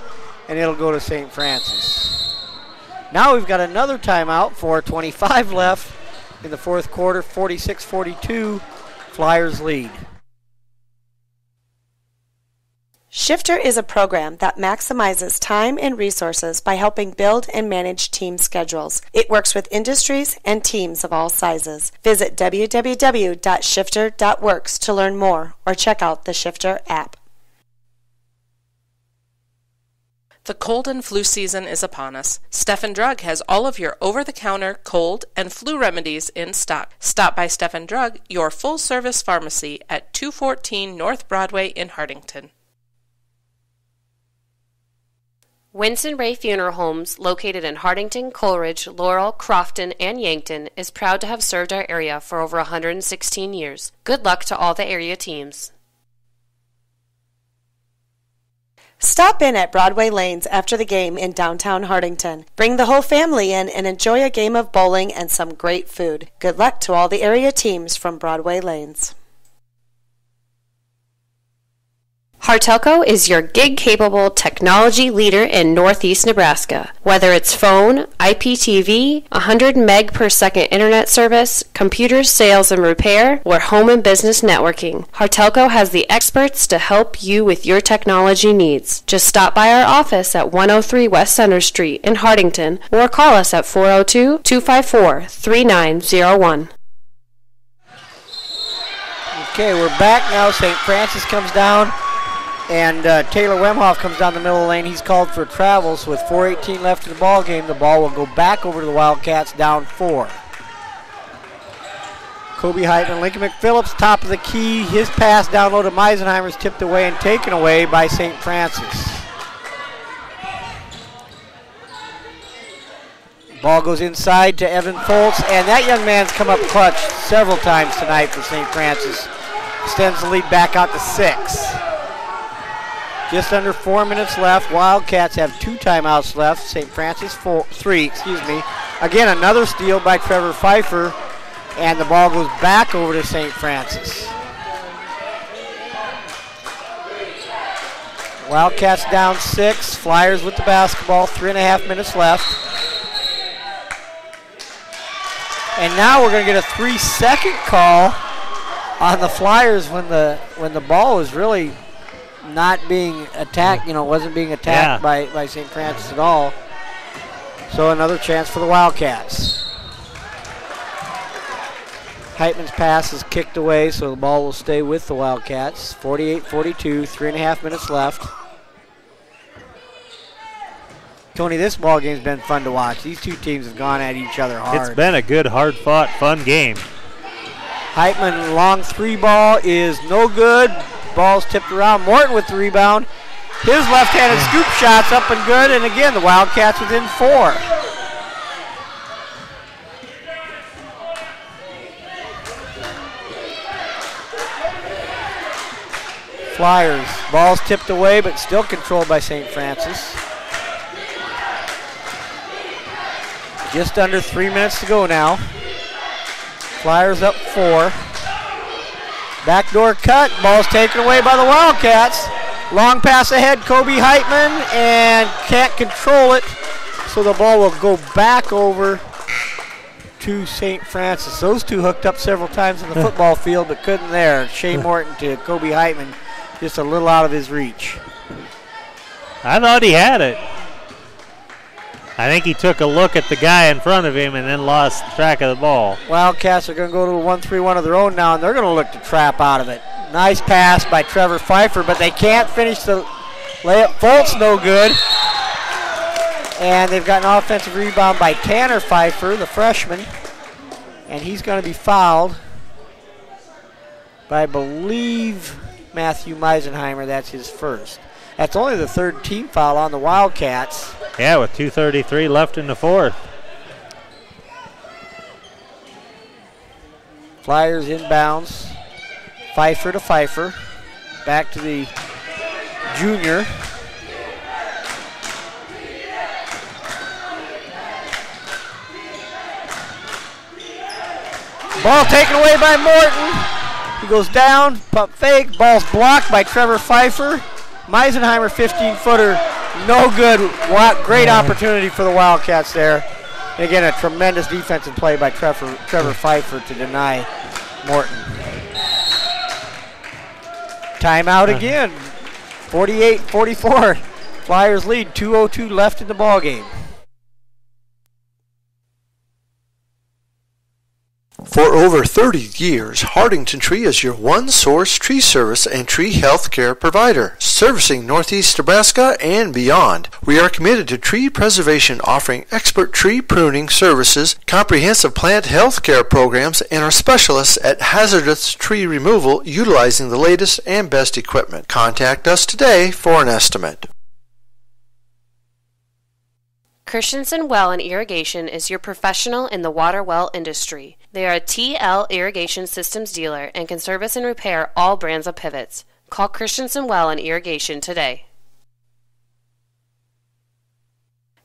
and it'll go to St. Francis. Now we've got another timeout, 4:25 left in the fourth quarter, 46-42. Flyers lead. Shifter is a program that maximizes time and resources by helping build and manage team schedules. It works with industries and teams of all sizes. Visit www.shifter.works to learn more or check out the Shifter app. The cold and flu season is upon us. Stephen Drug has all of your over-the-counter cold and flu remedies in stock. Stop by Stephen Drug, your full-service pharmacy at 214 North Broadway in Hartington. Winston Ray Funeral Homes, located in Hartington, Coleridge, Laurel, Crofton, and Yankton, is proud to have served our area for over 116 years. Good luck to all the area teams. Stop in at Broadway Lanes after the game in downtown Hartington. Bring the whole family in and enjoy a game of bowling and some great food. Good luck to all the area teams from Broadway Lanes. Hartelco is your gig-capable technology leader in Northeast Nebraska. Whether it's phone, IPTV, 100 meg per second internet service, computer sales and repair, or home and business networking, Hartelco has the experts to help you with your technology needs. Just stop by our office at 103 West Center Street in Hartington or call us at 402-254-3901. Okay, we're back now. St. Francis comes down. And Taylor Wemhoff comes down the middle of the lane. He's called for travel, so with 4:18 left in the ball game, the ball will go back over to the Wildcats, down 4. Kobe Heitman, Lincoln McPhillips, top of the key. His pass down low to Meisenheimer is tipped away and taken away by St. Francis. Ball goes inside to Evan Foltz, and that young man's come up clutch several times tonight for St. Francis. Extends the lead back out to 6. Just under 4 minutes left. Wildcats have 2 timeouts left. St. Francis 3. Again, another steal by Trevor Pfeiffer, and the ball goes back over to St. Francis. Wildcats down 6. Flyers with the basketball. 3.5 minutes left. And now we're going to get a 3-second call on the Flyers when the ball was really not being attacked, wasn't being attacked by St. Francis at all. So another chance for the Wildcats. Heitman's pass is kicked away, so the ball will stay with the Wildcats. 48-42, 3.5 minutes left. Tony, this ball game's been fun to watch. These two teams have gone at each other hard. It's been a good, hard-fought, fun game. Heitman, long 3 ball is no good. Ball's tipped around. Morton with the rebound. His left-handed scoop shot's up and good, and again, the Wildcats within 4. Flyers, ball's tipped away, but still controlled by St. Francis. Just under 3 minutes to go now. Flyers up 4. Backdoor cut, ball's taken away by the Wildcats. Long pass ahead, Kobe Heitman, and can't control it, so the ball will go back over to St. Francis. Those two hooked up several times in the football field, but couldn't there. Shea Morton to Kobe Heitman, just a little out of his reach. I thought he had it. I think he took a look at the guy in front of him and then lost track of the ball. Wildcats are going to go to a 1-3-1 of their own now, and they're going to look to trap out of it. Nice pass by Trevor Pfeiffer, but they can't finish the layup. Folt's no good. And they've got an offensive rebound by Tanner Pfeiffer, the freshman. And he's going to be fouled by, I believe, Matthew Meisenheimer. That's his first. That's only the 3rd team foul on the Wildcats. Yeah, with 2:33 left in the 4th. Flyers inbounds. Pfeiffer to Pfeiffer. Back to the junior. Ball taken away by Morton. He goes down, pump fake. Ball's blocked by Trevor Pfeiffer. Meisenheimer 15-footer, no good. Great opportunity for the Wildcats there. And again, a tremendous defensive play by Trevor Pfeiffer to deny Morton. Timeout again. 48-44. Flyers lead. 2:02 left in the ball game. For over 30 years, Hartington Tree is your one-source tree service and tree health care provider, servicing Northeast Nebraska and beyond. We are committed to tree preservation, offering expert tree pruning services, comprehensive plant health care programs, and are specialists at hazardous tree removal utilizing the latest and best equipment. Contact us today for an estimate. Christensen Well and Irrigation is your professional in the water well industry. They are a TL Irrigation Systems dealer and can service and repair all brands of pivots. Call Christensen Well and Irrigation today.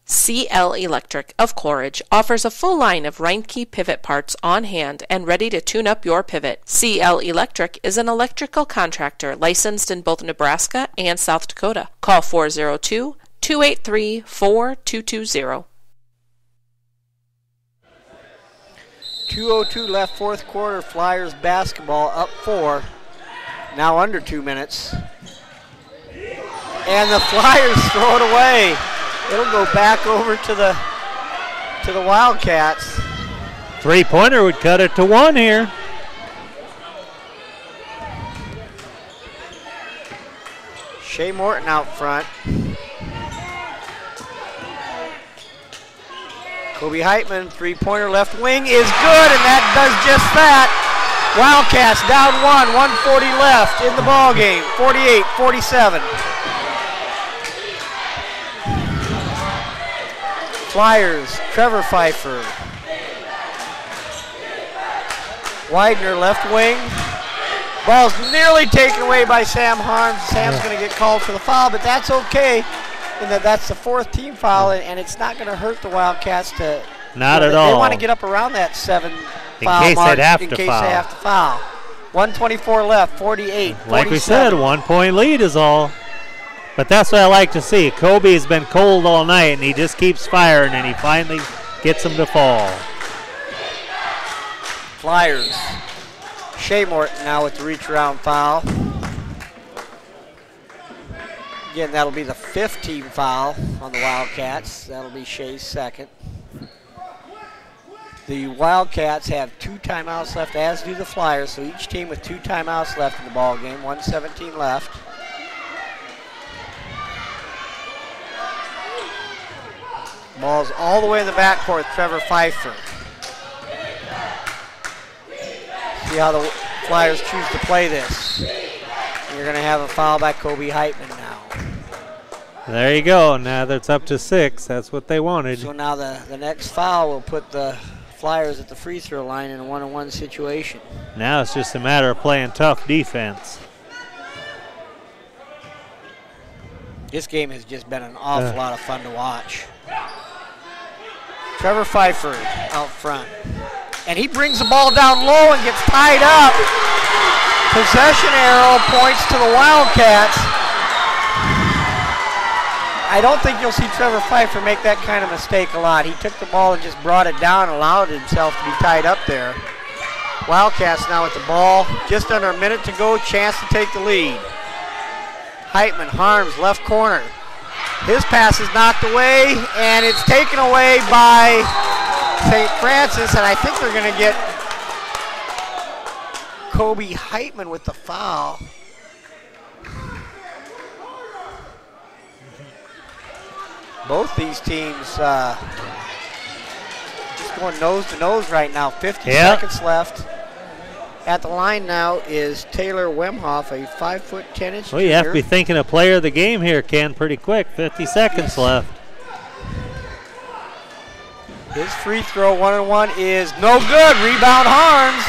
CL Electric of Quaritch offers a full line of Reinke pivot parts on hand and ready to tune up your pivot. CL Electric is an electrical contractor licensed in both Nebraska and South Dakota. Call 402-283-4220. 2:02 left, 4th quarter. Flyers basketball up 4. Now under 2 minutes. And the Flyers throw it away. It'll go back over to the Wildcats. Three-pointer would cut it to 1 here. Shea Morton out front. Kobe Heitman, three-pointer left wing is good, and that does just that. Wildcats down 1, 1:40 left in the ball game, 48-47. Flyers, Trevor Pfeiffer. Widener left wing. Ball's nearly taken away by Sam Harms. Sam's going to get called for the foul, but that's okay. And that's the 4th team foul, and it's not going to hurt the Wildcats to. Not at all. They want to get up around that 7 foul mark in case they have to foul. 1:24 left, 48. Like we said, 1 point lead is all. But that's what I like to see. Kobe has been cold all night, and he just keeps firing, and he finally gets them to fall. Flyers. Shea Morton now with the reach around foul. Again, that'll be the 5th team foul on the Wildcats. That'll be Shea's second. The Wildcats have 2 timeouts left, as do the Flyers, so each team with 2 timeouts left in the ball game. 1:17 left. Ball's all the way in the backcourt, Trevor Pfeiffer. See how the Flyers choose to play this. You're going to have a foul by Kobe Heitman now. There you go. Now that's up to 6. That's what they wanted. So now the next foul will put the Flyers at the free throw line in a 1-on-1 situation. Now it's just a matter of playing tough defense. This game has just been an awful lot of fun to watch. Trevor Pfeiffer out front. And he brings the ball down low and gets tied up. Possession arrow points to the Wildcats. I don't think you'll see Trevor Pfeiffer make that kind of mistake a lot. He took the ball and just brought it down and allowed himself to be tied up there. Wildcats now with the ball. Just under a minute to go. Chance to take the lead. Heitman, Harms, left corner. His pass is knocked away, and it's taken away by St. Francis, and I think they're going to get Kobe Heitman with the foul. Both these teams just going nose to nose right now. 50 seconds left. At the line now is Taylor Wemhoff, a 5'10" Well, you have to be thinking a player of the game here, Ken, pretty quick. 50 seconds left. His free throw, 1-on-1, is no good. Rebound Harms.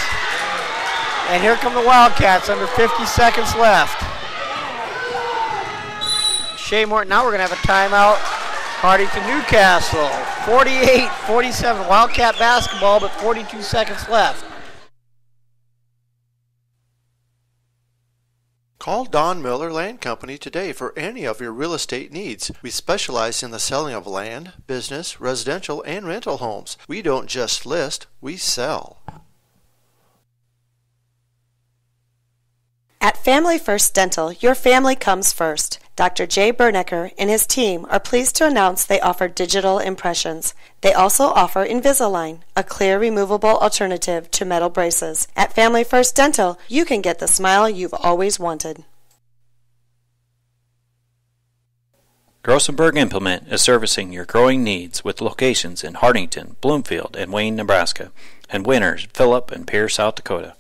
And here come the Wildcats under 50 seconds left. Shea Morton, now we're going to have a timeout. Hartington, Newcastle, 48-47. Wildcat basketball, but 42 seconds left. Call Don Miller Land Company today for any of your real estate needs. We specialize in the selling of land, business, residential, and rental homes. We don't just list, we sell. At Family First Dental, your family comes first. Dr. Jay Bernecker and his team are pleased to announce they offer digital impressions. They also offer Invisalign, a clear removable alternative to metal braces. At Family First Dental, you can get the smile you've always wanted. Grossenberg Implement is servicing your growing needs with locations in Hartington, Bloomfield, and Wayne, Nebraska, and Winters, Phillip, and Pierce, South Dakota.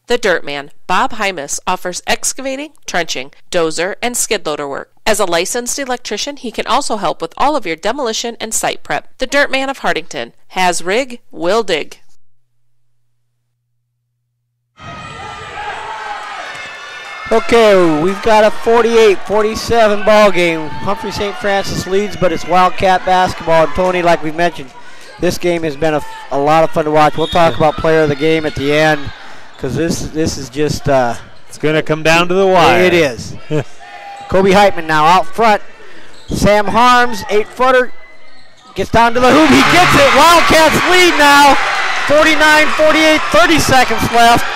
The Dirt Man, Bob Hymas, offers excavating, trenching, dozer, and skid loader work. As a licensed electrician, he can also help with all of your demolition and site prep. The Dirt Man of Hartington has rig, will dig. Okay, we've got a 48-47 ball game. Humphrey St. Francis leads, but it's Wildcat basketball. And Tony, like we mentioned, this game has been a lot of fun to watch. We'll talk about player of the game at the end. Because this is just... it's going to come down to the wire. It is. Kobe Heitman now out front. Sam Harms, 8-footer, gets down to the hoop. He gets it. Wildcats lead now. 49-48, 30 seconds left.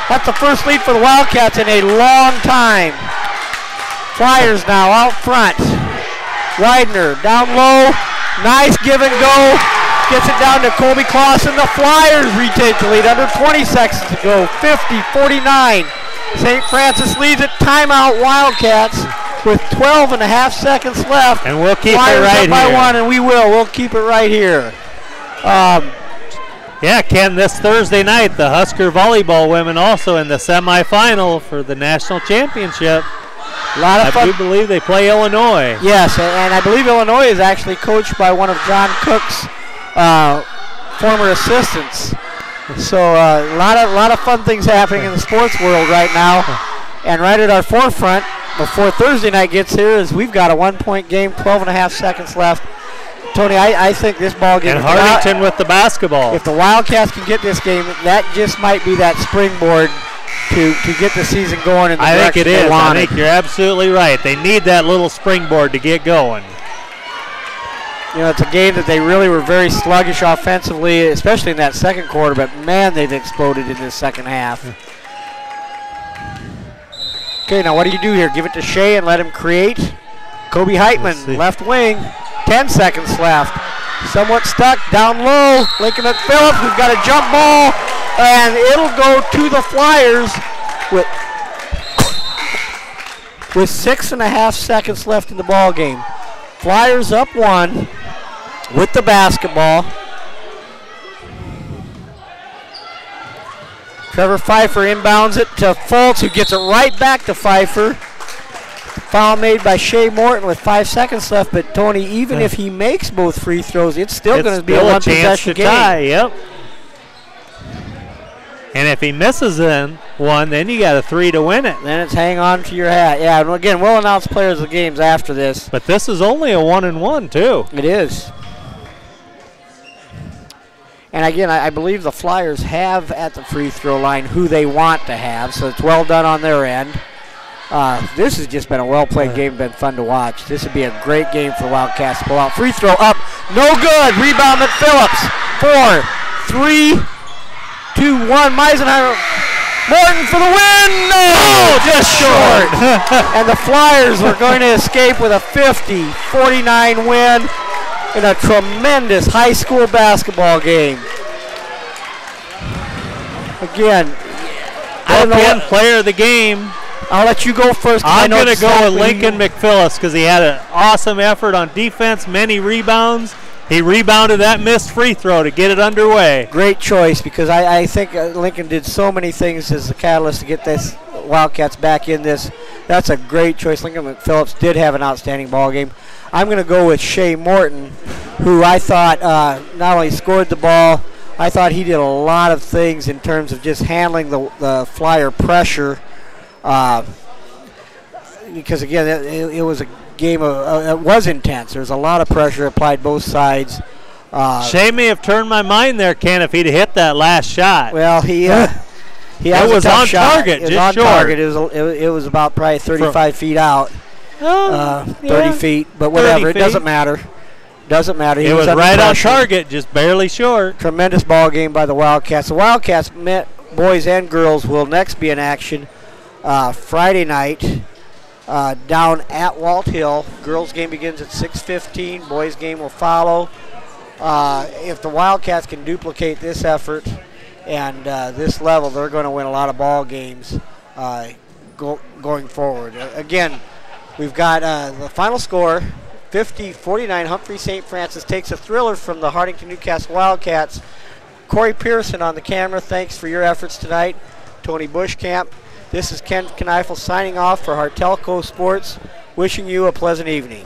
That's the first lead for the Wildcats in a long time. Flyers now out front. Widener down low. Nice give and go. Gets it down to Colby Clausen. The Flyers retake the lead. Under 20 seconds to go. 50-49. St. Francis leads at timeout. Wildcats with 12.5 seconds left. And we'll keep Flyers it right up by here. 1, and we will. We'll keep it right here. Yeah, Ken, this Thursday night, the Husker volleyball women also in the semifinal for the national championship. A lot of fun. I do believe they play Illinois. Yes, and I believe Illinois is actually coached by one of John Cook's former assistants. So a lot of fun things happening in the sports world right now. And right at our forefront, before Thursday night gets here, is we've got a 1-point game, 12.5 seconds left. Tony, I think this ball game... And Hartington with the basketball. If the Wildcats can get this game, that just might be that springboard to get the season going in the I think direction it they is. want I think it. you're absolutely right. They need that little springboard to get going. You know, it's a game that they really were very sluggish offensively, especially in that second quarter, but man, they've exploded in this second half. Okay, now what do you do here? Give it to Shea and let him create. Kobe Heitman, left wing, 10 seconds left. Somewhat stuck, down low. Lincoln McPhillips, we've got a jump ball, and it'll go to the Flyers with 6.5 seconds left in the ball game. Flyers up 1 with the basketball. Trevor Pfeiffer inbounds it to Fultz, who gets it right back to Pfeiffer. Foul made by Shea Morton with 5 seconds left, but Tony, even if he makes both free throws, it's still going to be a one-possession game. Tie, yep. And if he misses in one, then you got a 3 to win it. Then it's hang on to your hat. Yeah, and again, we'll announce players of the games after this. But this is only a 1-and-1, too. It is. And again, I believe the Flyers have at the free throw line who they want to have, so it's well done on their end. This has just been a well-played game, been fun to watch. This would be a great game for the Wildcats to pull out. Free throw up, no good. Rebound McPhillips. 4, 3, 2, 1. Meisenheimer. Morton for the win. No, just short. And the Flyers are going to escape with a 50-49 win in a tremendous high school basketball game. Again, I don't know what player of the game. I'll let you go first. I'm going to go with Lincoln McPhillips because he had an awesome effort on defense, many rebounds. He rebounded that missed free throw to get it underway. Great choice because I think Lincoln did so many things as the catalyst to get this Wildcats back in this. That's a great choice. Lincoln McPhillips did have an outstanding ball game. I'm going to go with Shea Morton, who I thought not only scored the ball, I thought he did a lot of things in terms of just handling the Flyer pressure. Because again, it was a game it was intense. There was a lot of pressure applied both sides. Shea may have turned my mind there, Ken, if he'd have hit that last shot. Well, he was on target, just just on short. target. It was about probably 35 feet out, 30 feet, but whatever. It doesn't matter. Doesn't matter. It was right on target, just barely short. Tremendous ball game by the Wildcats. The Wildcats, boys and girls, will next be in action Friday night down at Walt Hill. Girls game begins at 6:15. Boys game will follow. If the Wildcats can duplicate this effort and this level, they're going to win a lot of ball games going forward. Again, we've got the final score, 50-49. Humphrey St. Francis takes a thriller from the Hartington Newcastle Wildcats. Corey Pearson on the camera, thanks for your efforts tonight. Tony Bushcamp. This is Ken Kneifel signing off for Hartelco Sports, wishing you a pleasant evening.